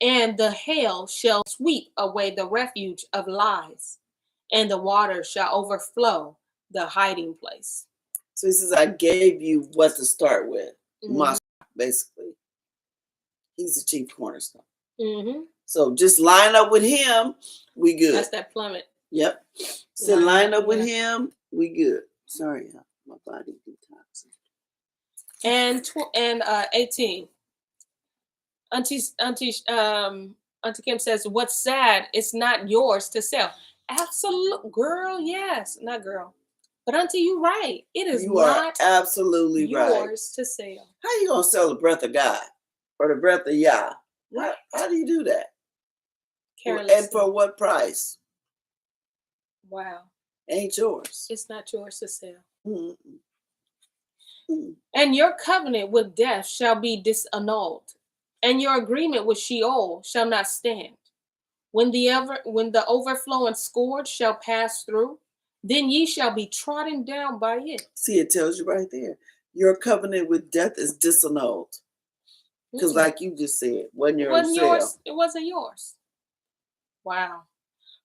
And the hail shall sweep away the refuge of lies, and the water shall overflow the hiding place. So he says, I gave you what to start with. Basically. He's the chief cornerstone. So just line up with him, we good. That's that plummet. Yep. So line up with him, we good. Sorry, my body detoxing. And 18. Auntie Kim says, what's sad, it's not yours to sell. Absolute girl, yes. Not girl. But Auntie, you're right. It is not absolutely yours to sell. How you gonna sell the breath of God or the breath of Yah? Right. How do you do that? Carelessly. And for what price? Wow. Ain't yours. It's not yours to sell. And your covenant with death shall be disannulled, and your agreement with Sheol shall not stand. When the overflowing scourge shall pass through, then ye shall be trodden down by it. See, it tells you right there. Your covenant with death is disannulled. Because like you just said, it wasn't yours. It wasn't yours. Wow.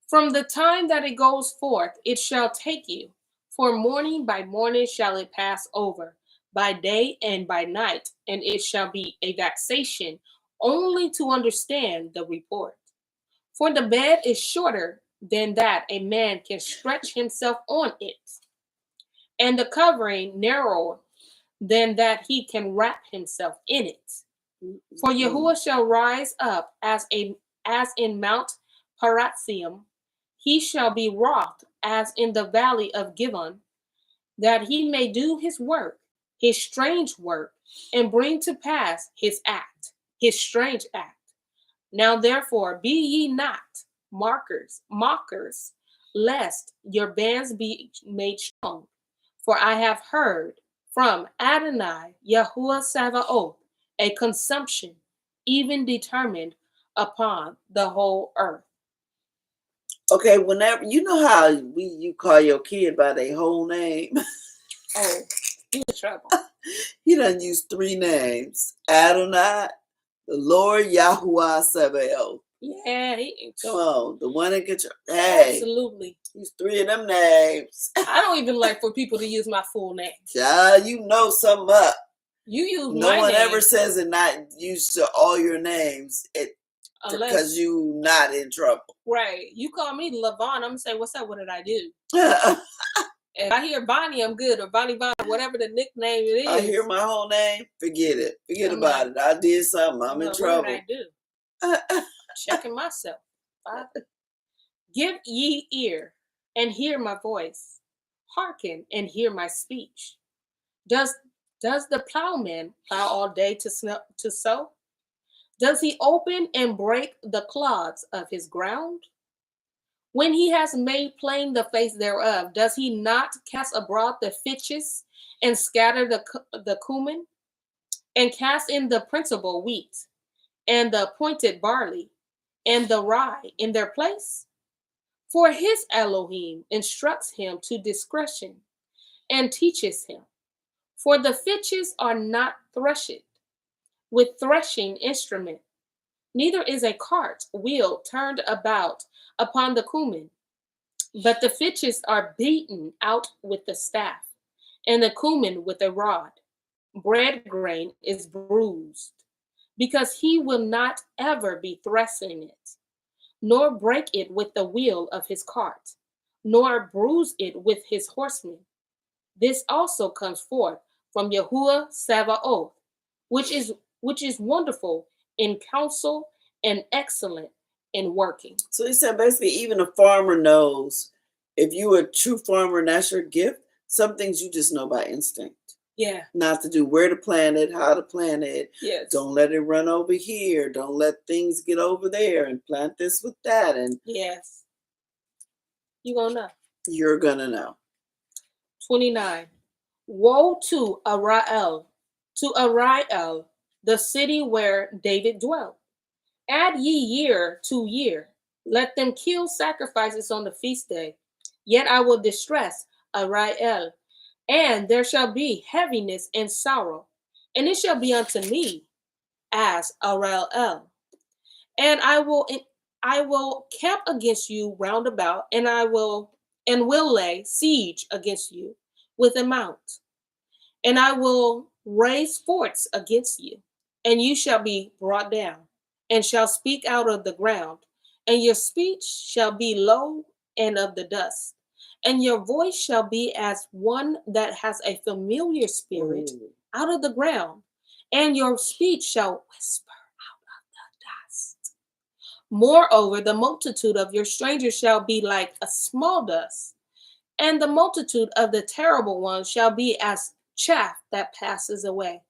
From the time that it goes forth, it shall take you. For morning by morning shall it pass over, by day and by night, and it shall be a vexation only to understand the report. For the bed is shorter than that a man can stretch himself on it, and the covering narrower than that he can wrap himself in it. For Yahuwah shall rise up as in Mount Paratzium. He shall be wroth as in the valley of Givon, that he may do his work, his strange work, and bring to pass his act, his strange act. Now therefore be ye not mockers, lest your bands be made strong. For I have heard from Adonai Yahuwah Sabaoth a consumption, even determined upon the whole earth. Okay, whenever you know how you call your kid by their whole name. Oh, you in trouble. He done used 3 names: Adonai, the Lord Yahuwah Sabaoth. Yeah, come on, the one in control. Hey, absolutely. Use 3 of them names. I don't even like for people to use my full name. Child, you know something up. You use no my one name. Ever says it not use all your names. Because you not in trouble. Right. You call me Lavon, I'm gonna say, what's up? What did I do? If I hear Bonnie, I'm good, or Bonnie, whatever the nickname it is. I hear my whole name, forget it. Forget about it. I did something. I'm in trouble. What did I do? Checking myself. Give ye ear and hear my voice. Hearken and hear my speech. Does the plowman plow all day to sow? Does he open and break the clods of his ground? When he has made plain the face thereof, does he not cast abroad the fitches and scatter the cumin, and cast in the principal wheat, and the appointed barley, and the rye in their place? For his Elohim instructs him to discretion, and teaches him. For the fitches are not threshed with threshing instrument, neither is a cart wheel turned about upon the cumin, but the fitches are beaten out with the staff, and the cumin with a rod. Bread grain is bruised, because he will not ever be threshing it, nor break it with the wheel of his cart, nor bruise it with his horsemen. This also comes forth from Yahuwah Sabaoth, which is wonderful in counsel and excellent in working. So he said basically even a farmer knows, if you're a true farmer and that's your gift, some things you just know by instinct. Yeah. Not to do, where to plant it, how to plant it. Yes. Don't let it run over here. Don't let things get over there, and plant this with that. And yes. You gonna know. You're gonna know. 29. Woe to Ariel, the city where David dwelt. Add ye year to year. Let them kill sacrifices on the feast day. Yet I will distress Ariel, and there shall be heaviness and sorrow. And it shall be unto me as Ariel. And I will camp against you round about, and will lay siege against you with a mount. And I will raise forts against you, and you shall be brought down, and shall speak out of the ground, and your speech shall be low and of the dust, and your voice shall be as one that has a familiar spirit out of the ground, and your speech shall whisper out of the dust. Moreover, the multitude of your strangers shall be like a small dust, and the multitude of the terrible ones shall be as chaff that passes away.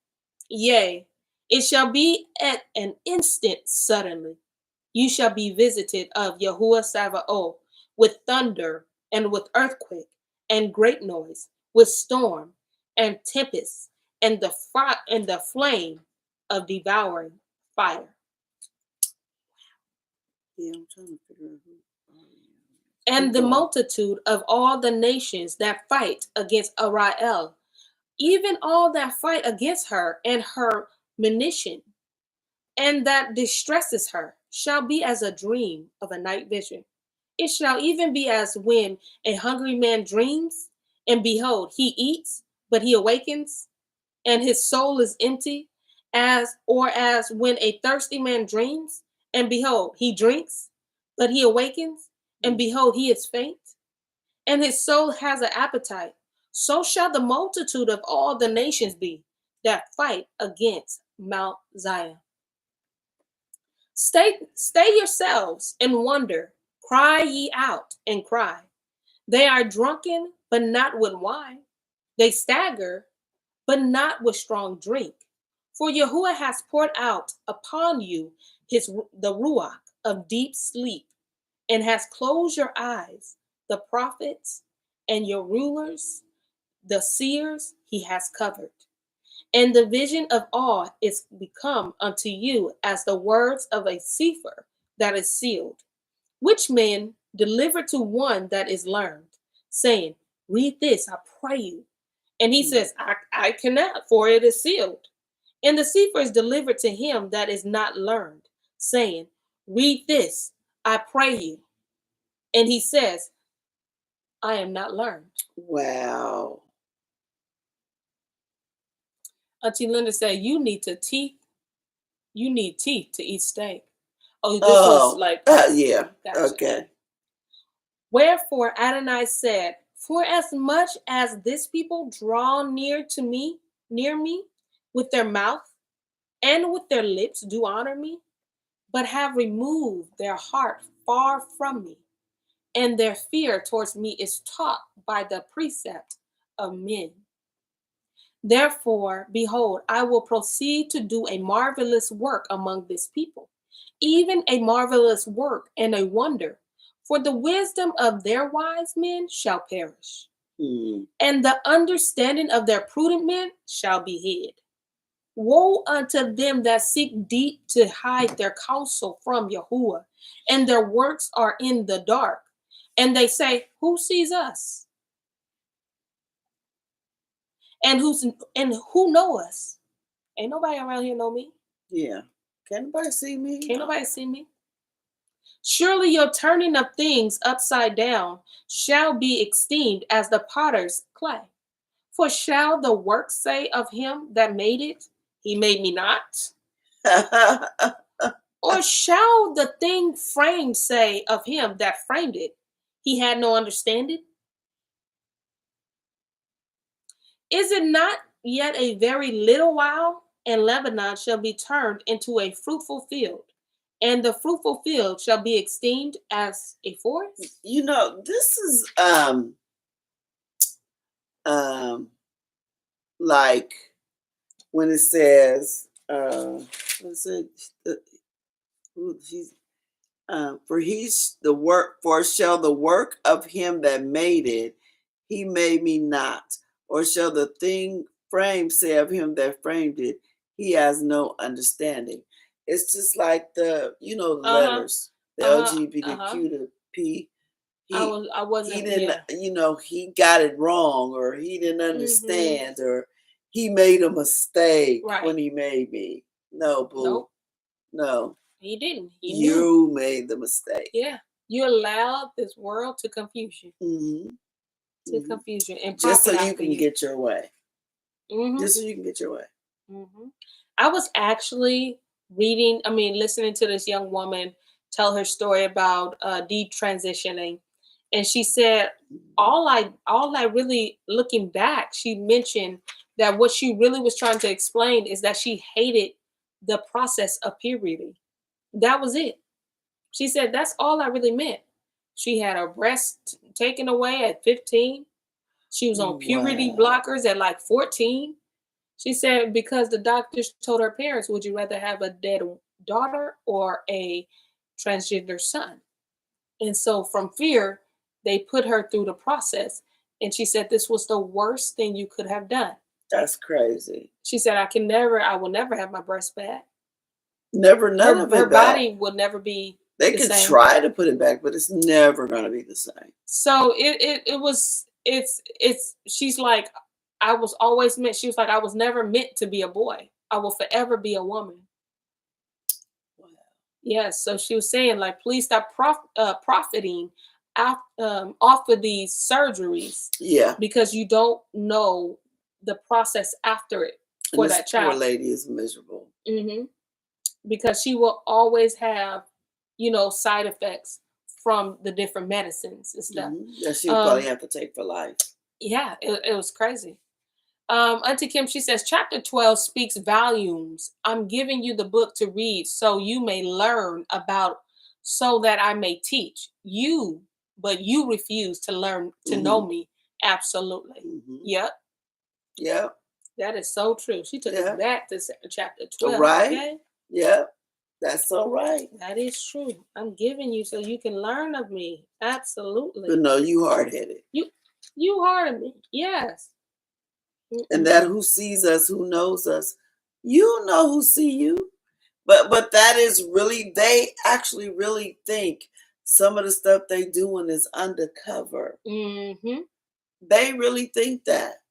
Yea, it shall be at an instant suddenly. You shall be visited of Yahuwah Sabaoth with thunder and with earthquake and great noise, with storm and tempest and the flame of devouring fire. Yeah, I'm trying to figure out who. And the multitude of all the nations that fight against Ariel, even all that fight against her and her munition, and that distresses her, shall be as a dream of a night vision. It shall even be as when a hungry man dreams, and behold, he eats, but he awakens, and his soul is empty, as when a thirsty man dreams, and behold, he drinks, but he awakens, and behold, he is faint, and his soul has an appetite, So shall the multitude of all the nations be that fight against Mount Zion. Stay yourselves and wonder. Cry ye out and cry. They are drunken, but not with wine. They stagger, but not with strong drink. For Yahuwah has poured out upon you the ruach of deep sleep, and has closed your eyes, the prophets and your rulers, the seers he has covered. And the vision of all is become unto you as the words of a sefer that is sealed, which men deliver to one that is learned, saying, read this, I pray you. And he says, I cannot, for it is sealed. And the sefer is delivered to him that is not learned, saying, read this, I pray you. And he says, I am not learned. Wow. Auntie Linda said, you need teeth to eat steak. Oh, this was like, yeah. Gotcha. Okay. Wherefore Adonai said, for as much as this people draw near me with their mouth and with their lips do honor me, but have removed their heart far from me, and their fear towards me is taught by the precept of men. Therefore, behold, I will proceed to do a marvelous work among this people, even a marvelous work and a wonder. For the wisdom of their wise men shall perish, and the understanding of their prudent men shall be hid. Woe unto them that seek deep to hide their counsel from Yahuwah, and their works are in the dark. And they say, who sees us? And who know us? Ain't nobody around here know me. Yeah. Can't nobody see me? Can't nobody see me. Surely your turning of things upside down shall be esteemed as the potter's clay. For shall the work say of him that made it, he made me not? Or shall the thing framed say of him that framed it, he had no understanding? Is it not yet a very little while, and Lebanon shall be turned into a fruitful field, and the fruitful field shall be esteemed as a forest? You know, this is like when it says what's it? For shall the work of him that made it, he made me not, or shall the thing framed say of him that framed it, he has no understanding. It's just like the letters, the LGBTQ to P. I wasn't. He didn't, he got it wrong, or he didn't understand, or he made a mistake when he made me. No, boo. Nope. No. He didn't. You made the mistake. Yeah. You allowed this world to confuse you. To confuse you. And just so you can get your way. Just so you can get your way. I was actually listening to this young woman tell her story about detransitioning. And she said, all I really, looking back, she mentioned that what she really was trying to explain is that she hated the process of puberty. That was it. She said, that's all I really meant. She had her breast taken away at 15. She was on puberty blockers at like 14. She said, because the doctors told her parents, would you rather have a dead daughter or a transgender son? And so from fear, they put her through the process. And she said, this was the worst thing you could have done. That's crazy. She said, I will never have my breast back. None of it her back. body will never be They could try to put it back, but it's never going to be the same. So she's like, I was always meant, she was like, I was never meant to be a boy. I will forever be a woman. Wow. Yes. So she was saying, like, please stop profiting off of these surgeries. Yeah. Because you don't know the process after it for that child. Poor lady is miserable. Because she will always have, side effects from the different medicines and stuff. That she'll probably have to take for life. Yeah, it was crazy. Auntie Kim, she says, chapter 12 speaks volumes. I'm giving you the book to read so you may learn about, so that I may teach you, but you refuse to learn to know me. Absolutely. Yep. Yep. That is so true. She took us back to chapter 12. Right. Okay? Yep. That's so right. That is true. I'm giving you so you can learn of me. Absolutely. But no, you hard-headed. You hard of me. Yes. And that who sees us, who knows us, you know who see you. But that is really, they actually really think some of the stuff they doing is undercover. They really think that.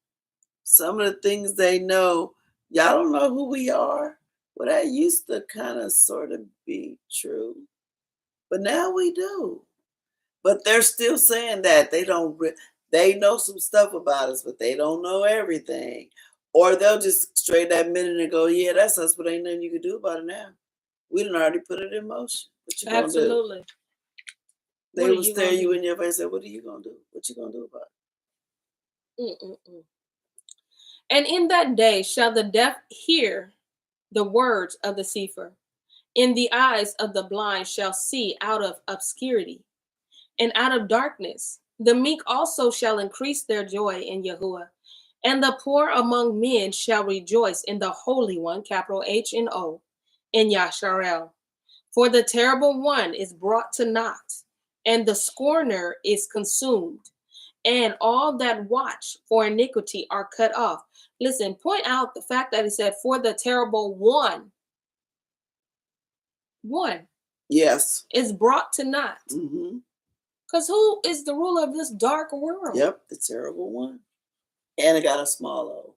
Some of the things they know, y'all don't know who we are. Well, that used to kind of sort of be true. But now we do. But they're still saying that they don't, they know some stuff about us, but they don't know everything. Or they'll just straight admit it and go, yeah, that's us, but ain't nothing you can do about it now. We done already put it in motion. What you gonna do? They will stare you in your face and say, what are you gonna do? What you gonna do about it? And in that day shall the deaf hear the words of the sefer. In the eyes of the blind shall see out of obscurity, and out of darkness. The meek also shall increase their joy in Yahuwah, and the poor among men shall rejoice in the Holy One, capital H-O, in Yasharel. For the terrible one is brought to naught, and the scorner is consumed, and all that watch for iniquity are cut off. Listen, point out the fact that it said, for the terrible one. Yes. Is brought to naught. Because who is the ruler of this dark world? Yep, the terrible one. And it got a small O.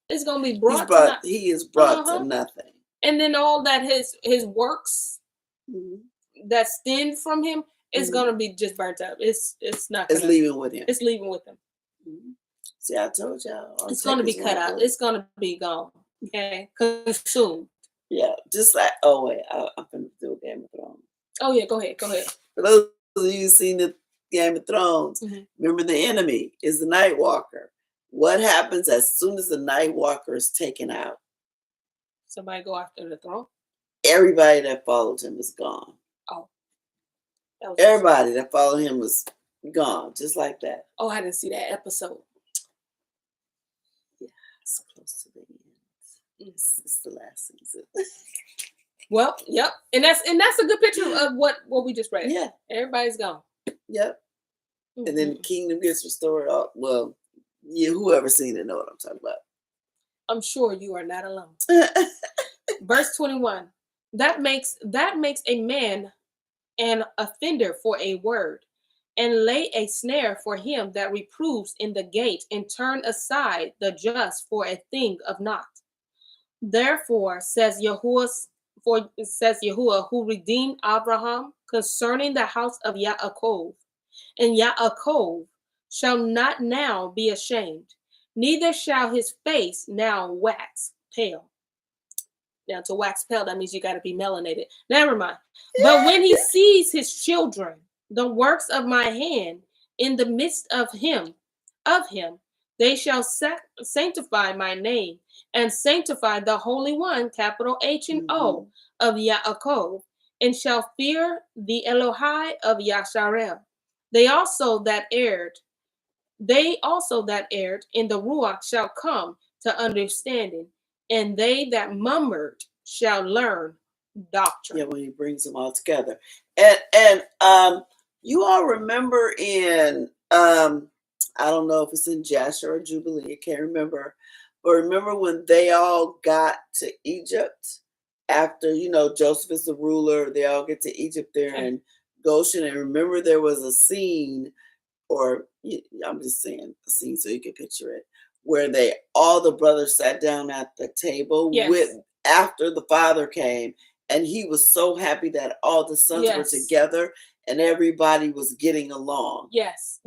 It's going to be brought to naught. He is brought to nothing. And then all that his works that stem from him is going to be just burnt up. It's not. It's leaving with him. It's leaving with him. See, I told y'all. It's going to be cut out. It's going to be gone. Okay, consumed. Yeah, just like, oh wait, I'm going to do Game of Thrones. Oh yeah, go ahead. For those of you who've seen the Game of Thrones, remember the enemy is the Night Walker. What happens as soon as the Night Walker is taken out? Somebody go after the throne? Everybody that followed him is gone. Oh. Everybody that followed him was gone, just like that. Oh, I didn't see that episode. Yeah, it's close to the end. It's the last season. Well, yep. And that's a good picture of what we just read. Yeah. Everybody's gone. Yep. And then the kingdom gets restored. Well, whoever seen it know what I'm talking about. I'm sure you are not alone. Verse 21. That makes a man an offender for a word, and lay a snare for him that reproves in the gate, and turn aside the just for a thing of naught. Therefore says Yahuwah, who redeemed Abraham concerning the house of Yaakov, and Yaakov shall not now be ashamed, neither shall his face now wax pale. Now, to wax pale, that means you got to be melanated. Never mind. But when he sees his children, the works of my hand, in the midst of him, they shall sanctify my name, and sanctify the Holy One, capital H-O, of Yaakov, and shall fear the Elohai of Yasharel. They also that erred in the Ruach shall come to understanding, and they that murmured shall learn doctrine. Yeah, when he brings them all together. And you all remember in I don't know if it's in Jasher or Jubilee, I can't remember. But remember when they all got to Egypt after, Joseph is the ruler, they all get to Egypt there in Goshen. And remember there was a scene, or I'm just saying a scene so you can picture it, where all the brothers sat down at the table after the father came, and he was so happy that all the sons were together and everybody was getting along. Yes.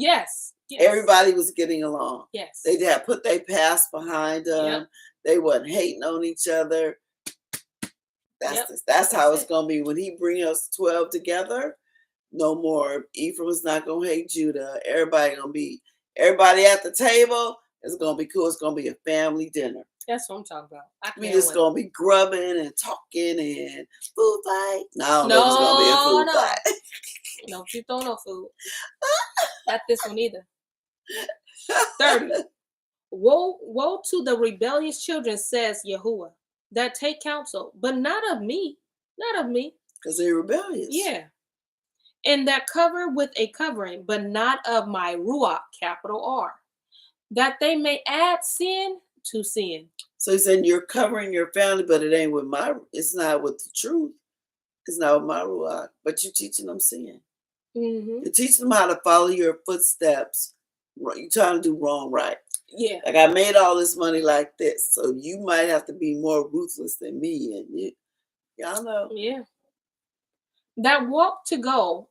Everybody was getting along. Yes. They had put their past behind them. Yep. They wasn't hating on each other. That's how it's going to be when he brings us 12 together. No more. Ephraim's not gonna hate Judah. Everybody at the table. It's gonna be cool. It's gonna be a family dinner. That's what I'm talking about. We just gonna be grubbing and talking and food fight. No, I don't know if it's gonna be a food fight. No, you don't know food. Not this one either. 30. Woe to the rebellious children, says Yahuwah, that take counsel, but not of me. Not of me. Because they're rebellious. Yeah. And that cover with a covering, but not of my Ruach, capital R, that they may add sin to sin. So he said, you're covering your family, but it's not with the truth. It's not with my Ruach, but you're teaching them sin. Mm-hmm. You're teaching them how to follow your footsteps. You're trying to do wrong right. Yeah. Like, I made all this money like this, so you might have to be more ruthless than me. And y'all know. Yeah. That walk to go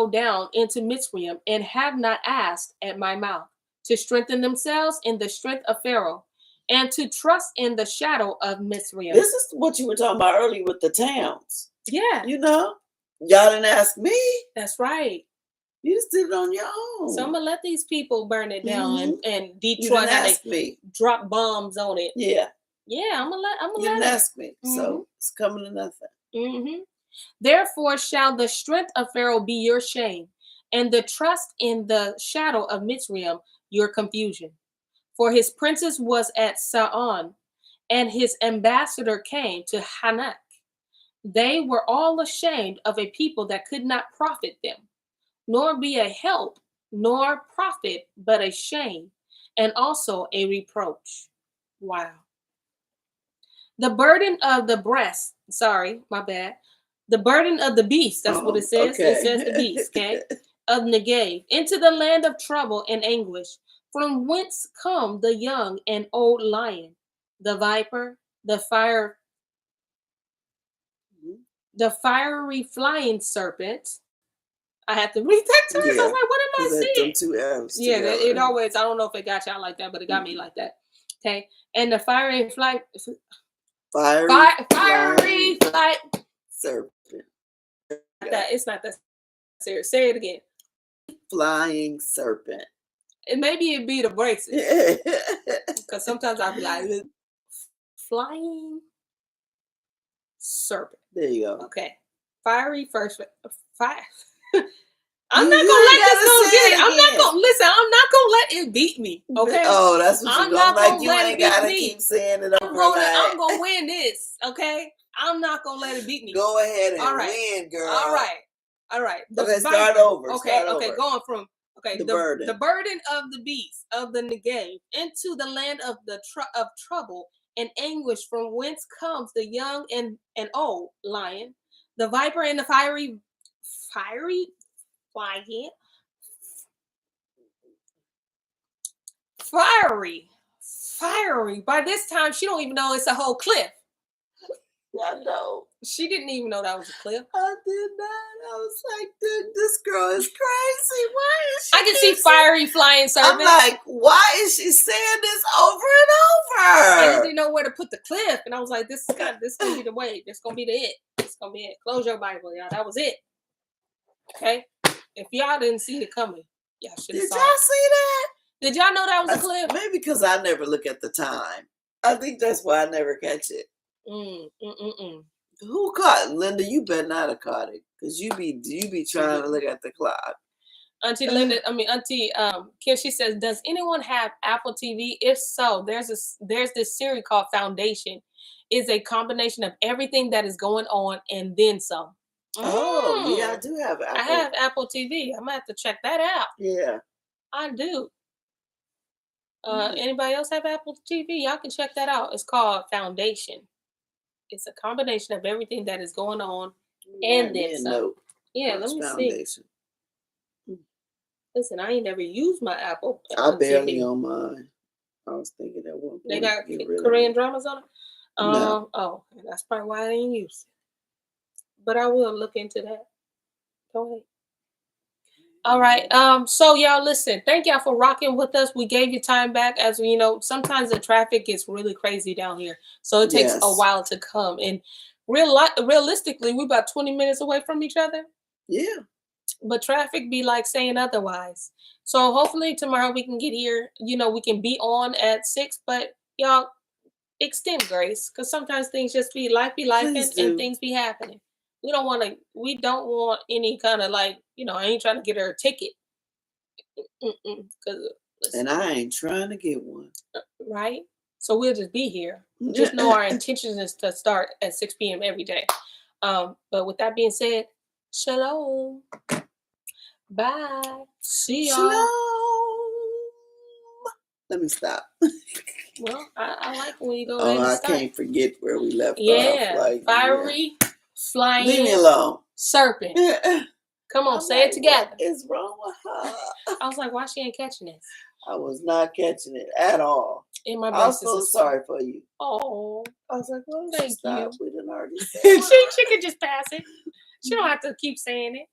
down into Mitzrayim and have not asked at my mouth, to strengthen themselves in the strength of Pharaoh, and to trust in the shadow of Mitzrayim. This is what you were talking about earlier with the towns. Yeah. You know, y'all didn't ask me. That's right. You just did it on your own. So I'm gonna let these people burn it down and Detroit me. Drop bombs on it. Yeah. Yeah, I'm gonna let. You didn't ask me, so it's coming to nothing. Mm-hmm. Therefore shall the strength of Pharaoh be your shame, and the trust in the shadow of Mitzrayim your confusion. For his princess was at Sa'on, and his ambassador came to Hanak. They were all ashamed of a people that could not profit them, nor be a help, nor profit, but a shame, and also a reproach. Wow. The burden of the breast, the burden of the beast, that's what it says. Okay. It says the beast, okay? Of Negev, into the land of trouble and anguish, from whence come the young and old lion, the viper, the fiery flying serpent. I had to read that twice. I was like, what am I saying? Two F's together. It always, I don't know if it got y'all like that, but it got me like that. Okay. And the fiery flight serpent. It's not that serious. Say it again. Flying serpent. And maybe it'd be the braces. Because sometimes I'll be like, flying serpent. There you go. Okay. Fiery first. Fire. I'm not gonna let this go get it. I'm not gonna let it beat me. Okay. Oh, that's what you're gonna like. You ain't gotta keep saying it over. I'm gonna win this. Okay. I'm not gonna let it beat me. Go ahead and win, girl. All right. Start over. Okay. Going from the burden. The burden of the beast of the Negev into the land of of trouble and anguish, from whence comes the young and old lion, the viper and the fiery. Fiery. By this time, she don't even know it's a whole cliff. I know. She didn't even know that was a cliff. I did not. I was like, this girl is crazy. Why is she? I can see fiery flying serpent. I'm like, why is she saying this over and over? I just didn't know where to put the cliff, and I was like, this is gonna be the way. This gonna be it. It's gonna be it. Close your Bible, y'all. That was it. Okay. If y'all didn't see it coming, y'all should have saw it. Did y'all see that? Did y'all know that was a cliff? Maybe because I never look at the time. I think that's why I never catch it. Who caught it? Linda? You better not have caught it, because you be trying to look at the clock. Auntie Kim, she says, does anyone have Apple TV? If so, there's this series called Foundation. It's a combination of everything that is going on and then some. Oh, yeah, I do have Apple. I have Apple TV. I'm gonna have to check that out. Yeah, I do. Anybody else have Apple TV? Y'all can check that out. It's called Foundation. It's a combination of everything that is going on and then some. Yeah, let me see. Listen, I ain't never used my Apple. I barely on mine. I was thinking that one. They got Korean dramas on it? No. Oh, that's probably why I didn't use it. But I will look into that. Go ahead. All right. So y'all listen, thank y'all for rocking with us. We gave you time back, as we know, sometimes the traffic gets really crazy down here. So it takes a while to come. And realistically, we're about 20 minutes away from each other. Yeah. But traffic be like saying otherwise. So hopefully tomorrow we can get here. We can be on at 6, but y'all extend grace because sometimes things just be life and things be happening. We don't want any kind of I ain't trying to get her a ticket. And I ain't trying to get one. Right? So we'll just be here. Just know our intention is to start at 6 p.m. every day. But with that being said, shalom. Bye. See y'all. Shalom. Let me stop. Well, I like when you go ahead and stop. I can't forget where we left off. Yeah. Fiery, flying. Leave me alone. Serpent. Come on, say it together. What is wrong with her? I was like, why she ain't catching this? I was not catching it at all. I'm so sorry for you. Oh. I was like, well, thank you. We didn't already say she can just pass it. She don't have to keep saying it.